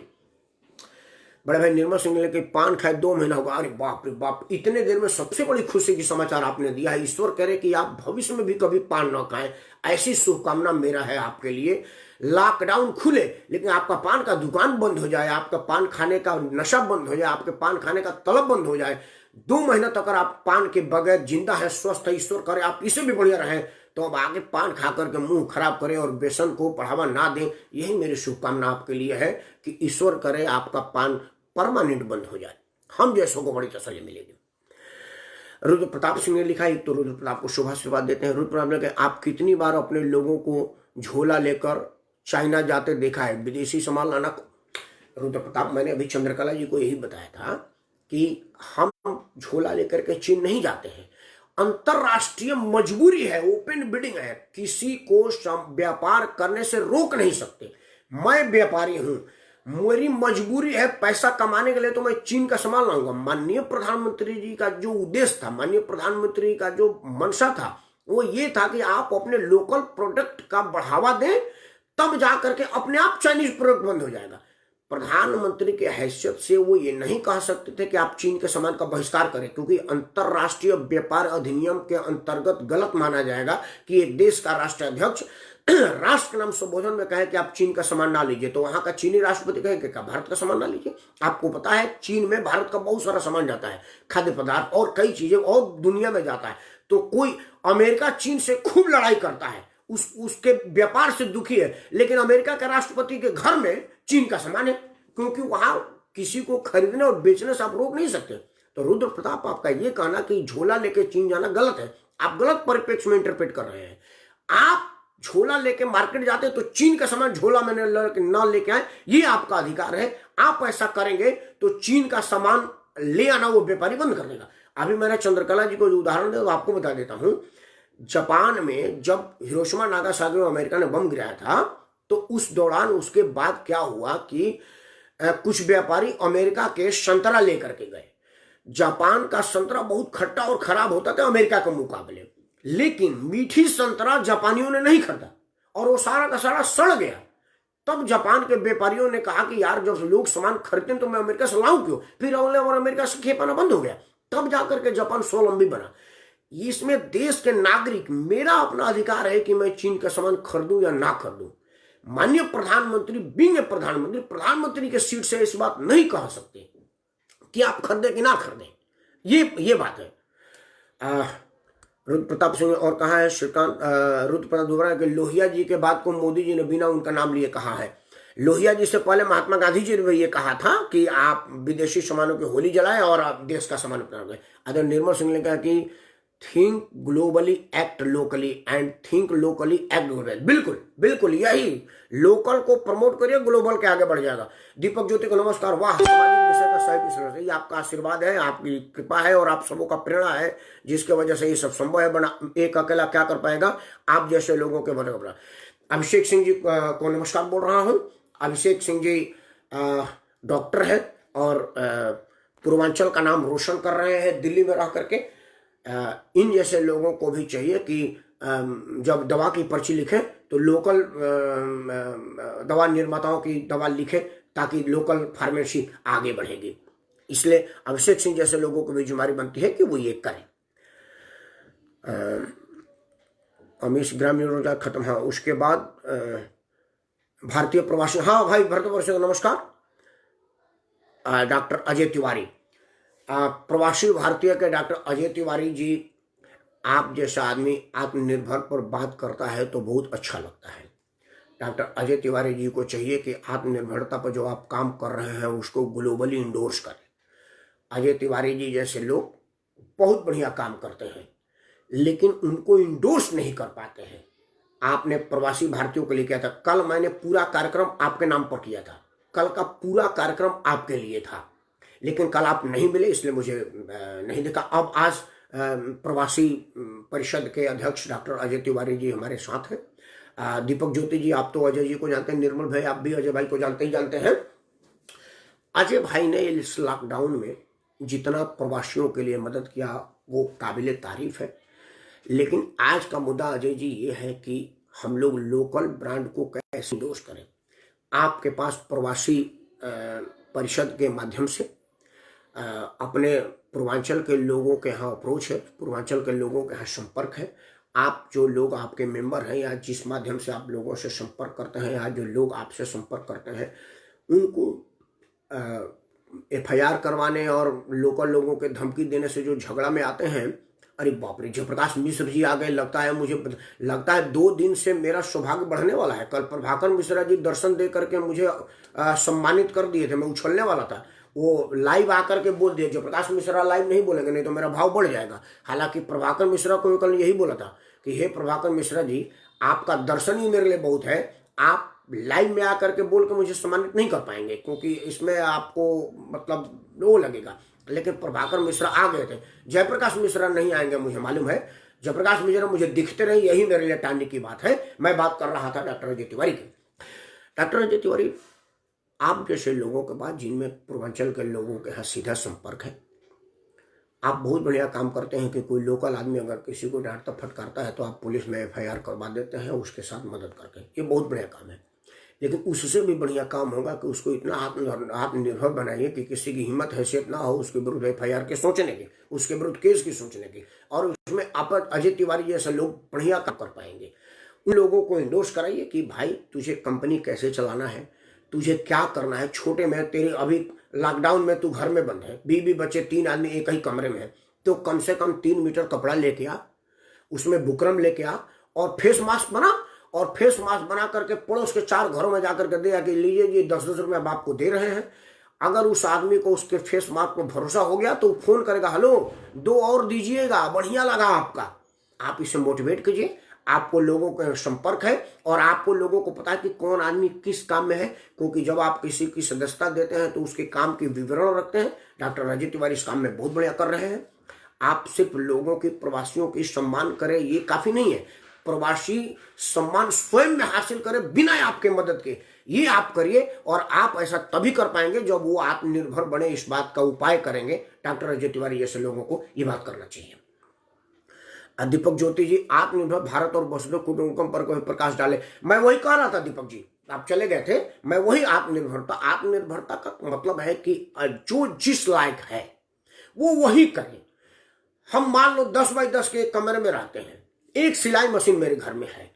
बड़े भाई निर्मल सिंह ने कि पान खाए 2 महीना होगा। अरे बाप रे बाप, इतने देर में सबसे बड़ी खुशी की समाचार आपने दिया है। ईश्वर करे कि आप भविष्य में भी कभी पान न खाएं, ऐसी शुभकामना मेरा है आपके लिए। लॉकडाउन खुले लेकिन आपका पान का दुकान बंद हो जाए, आपका पान खाने का नशा बंद हो जाए, आपके पान खाने का तलब बंद हो जाए। 2 महीना तक अगर आप पान के बगैर जिंदा है, स्वस्थ है, ईश्वर करे आप इसे भी बढ़िया रहे, तो अब आगे पान खा करके मुंह खराब करें और व्यसन को बढ़ावा ना दें। यही मेरी शुभकामना आपके लिए है कि ईश्वर करे आपका पान परमानेंट बंद हो जाए। हम जैसों को बड़ी तसल्ली मिलेगी। रुद्र प्रताप सिंह ने लिखा, एक तो रुद्र प्रताप को शुभाशीर्वाद देते हैं। रुद्र प्रताप ने कहा, आप कितनी बार अपने लोगों को झोला लेकर चाइना जाते देखा है विदेशी सामान लाना को। रुद्र प्रताप, मैंने अभी चंद्रकला जी को यही बताया था कि हम झोला लेकर के चीन नहीं जाते हैं। अंतरराष्ट्रीय मजबूरी है, ओपन बिडिंग है, किसी को व्यापार करने से रोक नहीं सकते। मैं व्यापारी हूं, मेरी मजबूरी है, पैसा कमाने के लिए तो मैं चीन का सामान लाऊंगा। माननीय प्रधानमंत्री जी का जो उद्देश्य था, माननीय प्रधानमंत्री का जो मंशा था, वो ये था कि आप अपने लोकल प्रोडक्ट का बढ़ावा दें, तब जाकर के अपने आप चाइनीज प्रोडक्ट बंद हो जाएगा। प्रधानमंत्री के हैसियत से वो ये नहीं कह सकते थे कि आप चीन के सामान का बहिष्कार करें, क्योंकि अंतरराष्ट्रीय व्यापार अधिनियम के अंतर्गत गलत माना जाएगा कि एक देश का राष्ट्राध्यक्ष राष्ट्र के नाम संबोधन में कहे कि आप चीन का सामान ना लीजिए, तो वहां का चीनी राष्ट्रपति कहे कि भारत का सामान ना लीजिए। आपको पता है चीन में भारत का बहुत सारा सामान जाता है, खाद्य पदार्थ और कई चीजें, और दुनिया में जाता है। तो कोई अमेरिका चीन से खूब लड़ाई करता है, उसके व्यापार से दुखी है, लेकिन अमेरिका के राष्ट्रपति के घर में चीन का सामान है, क्योंकि वहां किसी को खरीदने और बेचने से आप रोक नहीं सकते। तो रुद्र प्रताप, आपका ये कहना कि झोला लेके चीन जाना गलत है, आप गलत परिप्रेक्ष्य में इंटरप्रेट कर रहे हैं। आप झोला लेके मार्केट जाते तो चीन का सामान झोला में न लेके आए, ये आपका अधिकार है। आप ऐसा करेंगे तो चीन का सामान ले आना वो व्यापारी बंद कर देगा। अभी मैंने चंद्रकला जी को जो उदाहरण दिया, आपको बता देता हूं। जापान में जब हिरोशिमा नागासाकी में अमेरिका ने बम गिराया था, तो उस दौरान उसके बाद क्या हुआ कि कुछ व्यापारी अमेरिका के संतरा लेकर के गए। जापान का संतरा बहुत खट्टा और खराब होता था अमेरिका के मुकाबले, लेकिन मीठी संतरा जापानियों ने नहीं खरीदा और वो सारा का सारा सड़ गया। तब जापान के व्यापारियों ने कहा कि यार जब लोग सामान खरीदते हैं तो मैं अमेरिका से लाऊं क्यों। फिर और अमेरिका से खेपाना बंद हो गया, तब जाकर के जापान स्वावलंबी बना। इसमें देश के नागरिक, मेरा अपना अधिकार है कि मैं चीन का सामान खरीदूं या ना खरीदूं। माननीय प्रधानमंत्री बीइंग प्रधानमंत्री, प्रधानमंत्री के सीट से इस बात नहीं कह सकते कि आप खरीदे कि ना खरीदें। ये बात है। रुद्र प्रताप सिंह और कहा है श्रीकांत, रुद्र प्रताप दोबारा कि लोहिया जी के बाद को मोदी जी ने बिना उनका नाम लिए कहा है। लोहिया जी से पहले महात्मा गांधी जी ने ये कहा था कि आप विदेशी सामानों की होली जलाएं और आप देश का सामान अपना। अगर निर्मल सिंह ने कहा कि think globally, act locally and think locally, act globally. बिल्कुल बिल्कुल यही, लोकल को प्रमोट करिए, ग्लोबल के आगे बढ़ जाएगा। दीपक ज्योति को नमस्कार। वाह, सामाजिक विषय का सही विश्लेषण, ये आपका आशीर्वाद है, आपकी कृपा है और आप सबों का प्रेरणा है, जिसके वजह से ये सब संभव है। बना एक अकेला क्या कर पाएगा, आप जैसे लोगों के वजह से। अभिषेक सिंह जी को नमस्कार बोल रहा हूं। अभिषेक सिंह जी डॉक्टर है और पूर्वांचल का नाम रोशन कर रहे हैं दिल्ली में रह करके। इन जैसे लोगों को भी चाहिए कि जब दवा की पर्ची लिखें तो लोकल दवा निर्माताओं की दवा लिखें, ताकि लोकल फार्मेसी आगे बढ़ेगी। इसलिए अभिषेक सिंह जैसे लोगों को भी जिम्मेदारी बनती है कि वो ये करें। अमीश ग्रामीण रोजगार खत्म, हाँ। उसके बाद भारतीय प्रवासी, हाँ भाई भरतवर्ष को नमस्कार। डॉक्टर अजय तिवारी, प्रवासी भारतीय के डॉक्टर अजय तिवारी जी, आप जैसा आदमी आत्मनिर्भर पर बात करता है तो बहुत अच्छा लगता है। डॉक्टर अजय तिवारी जी को चाहिए कि आत्मनिर्भरता पर जो आप काम कर रहे हैं उसको ग्लोबली इंडोर्स करें। अजय तिवारी जी जैसे लोग बहुत बढ़िया काम करते हैं, लेकिन उनको इंडोर्स नहीं कर पाते हैं। आपने प्रवासी भारतीयों के लिए किया था, कल मैंने पूरा कार्यक्रम आपके नाम पर किया था, कल का पूरा कार्यक्रम आपके लिए था, लेकिन कल आप नहीं मिले, इसलिए मुझे नहीं देखा। अब आज प्रवासी परिषद के अध्यक्ष डॉक्टर अजय तिवारी जी हमारे साथ हैं। दीपक ज्योति जी, आप तो अजय जी को जानते हैं, निर्मल भाई आप भी अजय भाई को जानते ही जानते हैं। अजय भाई ने इस लॉकडाउन में जितना प्रवासियों के लिए मदद किया वो काबिले तारीफ है, लेकिन आज का मुद्दा अजय जी ये है कि हम लोग लोकल ब्रांड को कैसे इंडोर्स करें। आपके पास प्रवासी परिषद के माध्यम से अपने पूर्वांचल के लोगों के यहाँ अप्रोच है, पूर्वांचल के लोगों के यहाँ संपर्क है। आप जो लोग आपके मेंबर हैं या जिस माध्यम से आप लोगों से संपर्क करते हैं या जो लोग आपसे संपर्क करते हैं, उनको FIR करवाने और लोकल लोगों के धमकी देने से जो झगड़ा में आते हैं, अरे बाप रे, जयप्रकाश मिश्र जी आ गए। लगता है मुझे, लगता है 2 दिन से मेरा सौभाग्य बढ़ने वाला है। कल प्रभाकर मिश्रा जी दर्शन दे करके मुझे सम्मानित कर दिए थे, मैं उछलने वाला था। वो लाइव आकर के बोल दिए, जयप्रकाश मिश्रा लाइव नहीं बोलेंगे नहीं तो मेरा भाव बढ़ जाएगा। हालांकि प्रभाकर मिश्रा को कल यही बोला था कि हे प्रभाकर मिश्रा जी, आपका दर्शन ही मेरे लिए बहुत है, आप लाइव में आकर के बोल के मुझे सम्मानित नहीं कर पाएंगे, क्योंकि इसमें आपको मतलब वो लगेगा। लेकिन प्रभाकर मिश्रा आ गए थे, जयप्रकाश मिश्रा नहीं आएंगे मुझे मालूम है। जयप्रकाश मिश्रा मुझे दिखते रहे, यही मेरे लिए टालने की बात है। मैं बात कर रहा था डॉक्टर अजय तिवारी की। डॉक्टर अजय तिवारी, आप जैसे लोगों के बाद जिनमें पूर्वांचल के लोगों के यहाँ सीधा संपर्क है, आप बहुत बढ़िया काम करते हैं कि कोई लोकल आदमी अगर किसी को डांटता फटकारता है तो आप पुलिस में FIR करवा देते हैं उसके साथ मदद करके। ये बहुत बढ़िया काम है, लेकिन उससे भी बढ़िया काम होगा कि उसको इतना आत्मनिर्भर बनाइए कि किसी की हिम्मत हैसियत ना हो उसके विरुद्ध FIR के सोचने की, उसके विरुद्ध केस की सोचने की, और उसमें आप अजय तिवारी जैसे लोग बढ़िया काम कर पाएंगे। उन लोगों को इंडोर्स कराइए कि भाई तुझे कंपनी कैसे चलाना है, तुझे क्या करना है। छोटे में तेरे अभी लॉकडाउन में तू घर में बंद है, बीवी बच्चे 3 आदमी एक ही कमरे में है, तो कम से कम 3 मीटर कपड़ा लेके आ, उसमें बुकरम लेके आ और फेस मास्क बना, और फेस मास्क बना करके पड़ोस के 4 घरों में जाकर के दे कि लीजिए ये 10-10 रुपये हम आपको दे रहे हैं। अगर उस आदमी को उसके फेस मास्क पर भरोसा हो गया तो फोन करेगा, हेलो 2 और दीजिएगा, बढ़िया लगा आपका। आप इसे मोटिवेट कीजिए, आपको लोगों का संपर्क है और आपको लोगों को पता है कि कौन आदमी किस काम में है, क्योंकि जब आप किसी की सदस्यता देते हैं तो उसके काम की विवरण रखते हैं। डॉक्टर अजय तिवारी इस काम में बहुत बढ़िया कर रहे हैं। आप सिर्फ लोगों की, प्रवासियों की सम्मान करें ये काफी नहीं है, प्रवासी सम्मान स्वयं में हासिल करें बिना आपके मदद के, ये आप करिए। और आप ऐसा तभी कर पाएंगे जब वो आत्मनिर्भर बने, इस बात का उपाय करेंगे। डॉक्टर अजय तिवारी जैसे लोगों को ये बात करना चाहिए। दीपक ज्योति जी, आत्मनिर्भर भारत और वसुधैव कुटुंबकम पर कोई प्रकाश डाले। मैं वही कह रहा था दीपक जी, आप चले गए थे। मैं वही आत्मनिर्भरता का मतलब है कि जो जिस लायक है वो वही करे। हम मान लो 10 बाई 10 के एक कमरे में रहते हैं, एक सिलाई मशीन मेरे घर में है,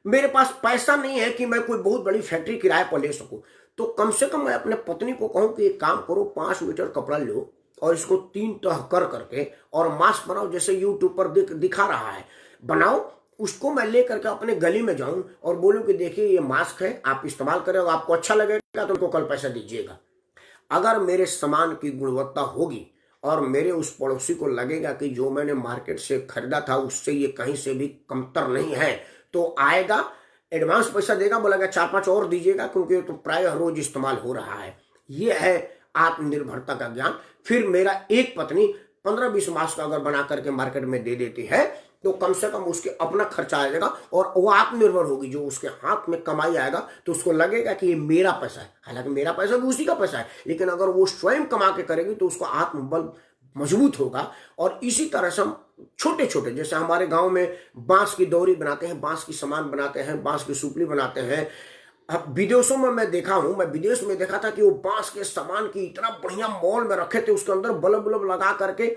मेरे पास पैसा नहीं है कि मैं कोई बहुत बड़ी फैक्ट्री किराए पर ले सकूं, तो कम से कम मैं अपने पत्नी को कहूं कि एक काम करो, 5 मीटर कपड़ा लो और इसको 3 तह कर करके और मास्क बनाओ, जैसे यूट्यूब पर दिखा रहा है, बनाओ। उसको मैं ले करके अपने गली में जाऊं और बोलूं कि देखिए ये मास्क है, आप इस्तेमाल करें, आपको अच्छा लगेगा तो उनको कल पैसा दीजिएगा। अगर मेरे सामान की गुणवत्ता होगी और मेरे उस पड़ोसी को लगेगा कि जो मैंने मार्केट से खरीदा था उससे ये कहीं से भी कमतर नहीं है, तो आएगा, एडवांस पैसा देगा, बोलेगा 4-5 और दीजिएगा क्योंकि तो प्राय रोज इस्तेमाल हो रहा है। ये है आत्मनिर्भरता का ज्ञान। फिर मेरा एक पत्नी 15-20 मास्क अगर बना करके मार्केट में दे देती है तो कम से कम उसके अपना खर्चा आ जाएगा और वो आत्मनिर्भर होगी। जो उसके हाथ में कमाई आएगा तो उसको लगेगा कि ये मेरा पैसा है, हालांकि मेरा पैसा भी उसी का पैसा है, लेकिन अगर वो स्वयं कमा के करेगी तो उसका आत्मबल मजबूत होगा। और इसी तरह से हम छोटे छोटे, जैसे हमारे गांव में बांस की दौरी बनाते हैं, बांस की सामान बनाते हैं, बांस की सुपली बनाते हैं। अब विदेशों में मैं देखा हूं, मैं विदेश में देखा था कि वो बांस के सामान की इतना बढ़िया मॉल में रखे थे, उसके अंदर बल्ब बल्ब लगा करके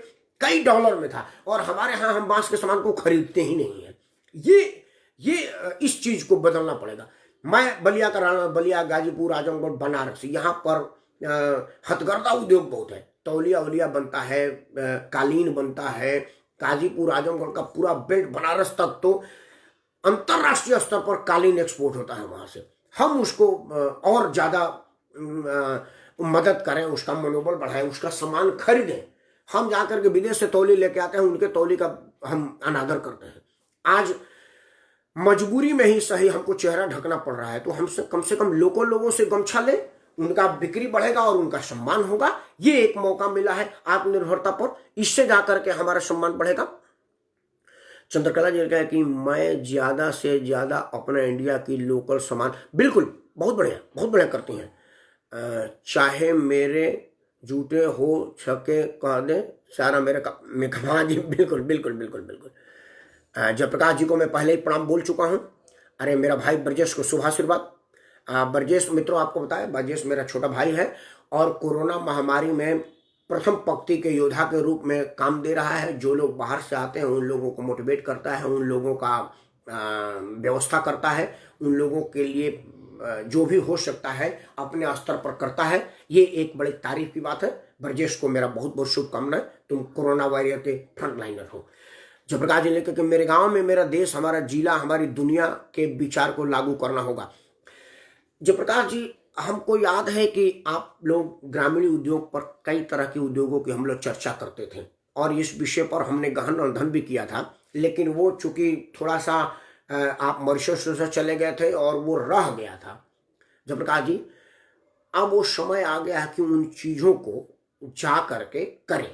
कई डॉलर में था, और हमारे यहाँ हम बांस के सामान को खरीदते ही नहीं है। ये इस चीज को बदलना पड़ेगा। मैं बलिया का, बलिया, गाजीपुर, आजमगढ़, बनारस, यहाँ पर हथकरघा उद्योग बहुत है। तौलिया वलिया बनता है, कालीन बनता है। गाजीपुर, आजमगढ़ का पूरा बेल्ट, बनारस तक तो अंतरराष्ट्रीय स्तर पर कालीन एक्सपोर्ट होता है वहां से। हम उसको और ज्यादा मदद करें, उसका मनोबल बढ़ाएं, उसका सामान खरीदें। हम जाकर के विदेश से तौली लेके आते हैं, उनके तौली का हम अनादर करते हैं। आज मजबूरी में ही सही हमको चेहरा ढकना पड़ रहा है, तो हमसे कम से कम लोगों से गमछा ले, उनका बिक्री बढ़ेगा और उनका सम्मान होगा। ये एक मौका मिला है आत्मनिर्भरता पर, इससे जाकर के हमारा सम्मान बढ़ेगा। चंद्रकला जी कहा कि मैं ज्यादा से ज्यादा अपना इंडिया की लोकल सामान, बिल्कुल बहुत बढ़िया करती हैं। चाहे मेरे जूते हो छके कह दे सारा मेरे हाँ जी, बिल्कुल बिल्कुल बिल्कुल बिल्कुल। जयप्रकाश जी को मैं पहले ही प्रणाम बोल चुका हूं। अरे मेरा भाई ब्रजेश को शुभ आशीर्वाद। ब्रजेश मित्रों, आपको बताया ब्रजेश मेरा छोटा भाई है और कोरोना महामारी में प्रथम पंक्ति के योद्धा के रूप में काम दे रहा है। जो लोग बाहर से आते हैं उन लोगों को मोटिवेट करता है, उन लोगों का व्यवस्था करता है, उन लोगों के लिए जो भी हो सकता है अपने स्तर पर करता है। ये एक बड़ी तारीफ की बात है। ब्रजेश को मेरा बहुत बहुत शुभकामनाएं, तुम कोरोना वॉरियर के फ्रंट लाइनर हो। जयप्रकाश जी ने कहा कि मेरे गांव में मेरा देश, हमारा जिला, हमारी दुनिया के विचार को लागू करना होगा। जयप्रकाश जी, हमको याद है कि आप लोग ग्रामीण उद्योग पर कई तरह के उद्योगों की हम लोग चर्चा करते थे और इस विषय पर हमने गहन अध्ययन भी किया था, लेकिन वो चूंकि थोड़ा सा आप मॉरिशस से चले गए थे और वो रह गया था। जयप्रकाश जी, अब वो समय आ गया है कि उन चीजों को जा करके करें।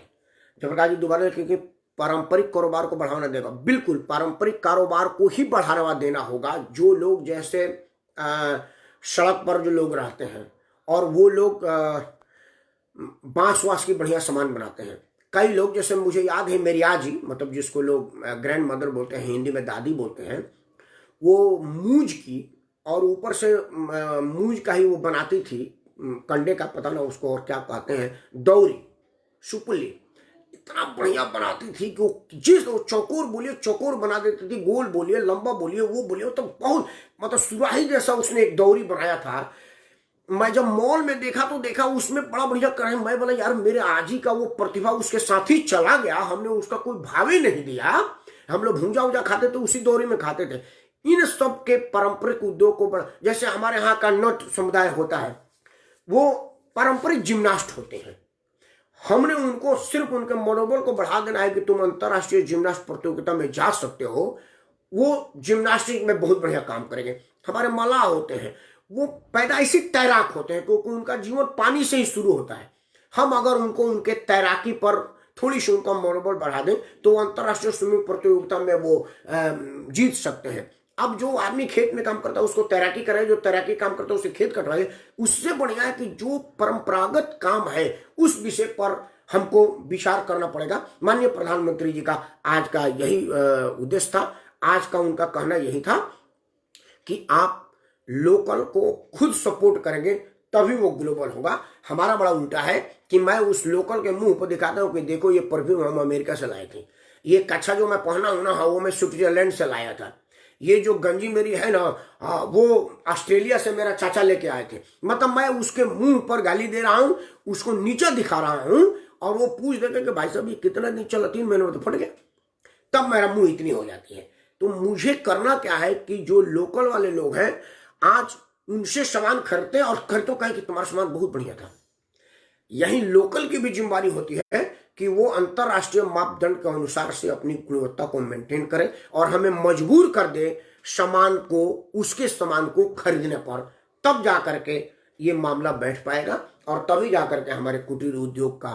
जयप्रकाश जी दोबारा, क्योंकि पारंपरिक कारोबार को बढ़ावा देगा, बिल्कुल पारंपरिक कारोबार को ही बढ़ावा देना होगा। जो लोग जैसे सड़क पर जो लोग रहते हैं और वो लोग बांस वास की बढ़िया सामान बनाते हैं। कई लोग, जैसे मुझे याद है मेरी आजी, मतलब जिसको लोग ग्रैंड मदर बोलते हैं, हिंदी में दादी बोलते हैं, वो मूंज की और ऊपर से मूंज का ही वो बनाती थी, कंडे का पता ना उसको और क्या कहते हैं, दौरी, सुपली, इतना बढ़िया बनाती थी कि वो जिस चौकोर बोलिए चौकोर बना देती थी, गोल बोलिए, लंबा बोलिए, वो बोलिए, तो बहुत मतलब सुराही जैसा उसने एक दौरी बनाया था। मैं जब मॉल में देखा तो देखा उसमें बड़ा बढ़िया कर, मैं बोला यार मेरे आजी का वो प्रतिभा उसके साथ ही चला गया, हमने उसका कोई भाव ही नहीं दिया। हम लोग भूंजा उजा खाते थे उसी दौरी में खाते थे। इन सब के पारंपरिक उद्योग को, जैसे हमारे यहाँ का नट समुदाय होता है, वो पारंपरिक जिम्नास्ट होते हैं। हमने उनको सिर्फ उनके मनोबल को बढ़ा देना है कि तुम अंतरराष्ट्रीय जिम्नास्ट प्रतियोगिता में जा सकते हो, वो जिम्नास्टिक में बहुत बढ़िया काम करेंगे। हमारे मलाह होते हैं, वो पैदाइशी तैराक होते हैं क्योंकि उनका जीवन पानी से ही शुरू होता है। हम अगर उनको उनके तैराकी पर थोड़ी सी उनका मनोबल बढ़ा दें तो अंतरराष्ट्रीय स्विमिंग प्रतियोगिता में वो जीत सकते हैं। अब जो आदमी खेत में काम करता है उसको तैराकी कराए, जो तैराकी काम करता है उसे खेत कटवाए। उससे बढ़िया है कि जो परंपरागत काम है उस विषय पर हमको विचार करना पड़ेगा। माननीय प्रधानमंत्री जी का आज का यही उद्देश्य था। आज का उनका कहना यही था कि आप लोकल को खुद सपोर्ट करेंगे तभी वो ग्लोबल होगा। हमारा बड़ा उल्टा है कि मैं उस लोकल के मुंह पर दिखाता हूं कि देखो ये परफ्यूम हम अमेरिका से लाए थे, ये कच्छा जो मैं पहना हूं ना वो मैं स्विट्जरलैंड से लाया था, ये जो गंजी मेरी है ना वो ऑस्ट्रेलिया से मेरा चाचा लेके आए थे। मतलब मैं उसके मुंह पर गाली दे रहा हूं, उसको नीचा दिखा रहा हूं और वो पूछ देते कि भाई साहब ये कितना दिन चला, 3 महीने में तो फट गया। तब मेरा मुंह इतनी हो जाती है। तो मुझे करना क्या है कि जो लोकल वाले लोग हैं आज उनसे सामान खरीदते हैं और खरीदो कहें कि तुम्हारा सामान बहुत बढ़िया था। यही लोकल की भी जिम्मेदारी होती है कि वो अंतर्राष्ट्रीय मापदंड के अनुसार से अपनी गुणवत्ता को मेंटेन करे और हमें मजबूर कर दे सामान को, उसके सामान को खरीदने पर, तब जाकर के ये मामला बैठ पाएगा और तभी जाकर के हमारे कुटीर उद्योग का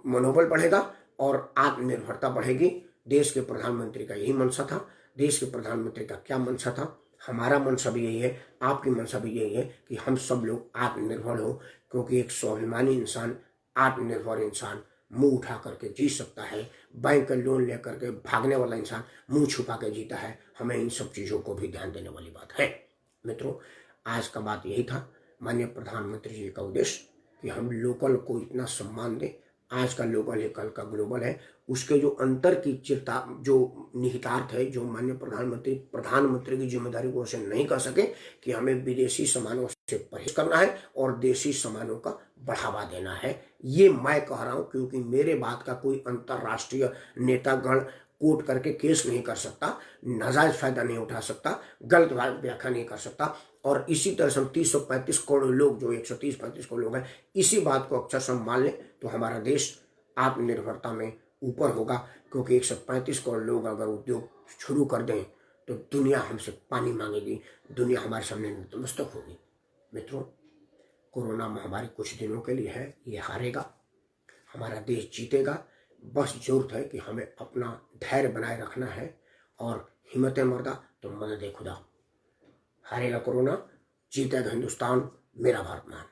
मनोबल बढ़ेगा और आत्मनिर्भरता बढ़ेगी। देश के प्रधानमंत्री का यही मंशा था। देश के प्रधानमंत्री का क्या मंशा था? हमारा मंशा भी यही है, आपकी मंशा भी यही है कि हम सब लोग आत्मनिर्भर हो, क्योंकि एक स्वाभिमानी इंसान, आत्मनिर्भर इंसान मुंह उठा करके जी सकता है। बैंक का लोन लेकर के भागने वाला इंसान मुंह छुपा के जीता है। हमें इन सब चीज़ों को भी ध्यान देने वाली बात है। मित्रों, आज का बात यही था। माननीय प्रधानमंत्री जी का उद्देश्य कि हम लोकल को इतना सम्मान दें। आज का लोकल है, कल का ग्लोबल है। उसके जो अंतर की चिंता, जो निहितार्थ है, जो माननीय प्रधानमंत्री की जिम्मेदारी को उसे नहीं कर सके कि हमें विदेशी सामानों से परहेज करना है और देसी सामानों का बढ़ावा देना है। ये मैं कह रहा हूँ, क्योंकि मेरे बात का कोई अंतर्राष्ट्रीय नेतागण कोट करके केस नहीं कर सकता, नाजायज फायदा नहीं उठा सकता, गलत व्याख्या नहीं कर सकता। और इसी तरह से हम 335 करोड़ लोग, जो 130-35 करोड़ लोग हैं, इसी बात को अक्षर से मान लें तो हमारा देश आत्मनिर्भरता में ऊपर होगा। क्योंकि 135 करोड़ लोग अगर उद्योग शुरू कर दें तो दुनिया हमसे पानी मांगेगी, दुनिया हमारे सामने नतमस्तक होगी। मित्रों, कोरोना महामारी कुछ दिनों के लिए है, ये हारेगा, हमारा देश जीतेगा। बस जरूरत है कि हमें अपना धैर्य बनाए रखना है और हिम्मत मर्दा तो मदद खुदा। हारेगा कोरोना, जीतेगा हिंदुस्तान, मेरा भारत महान।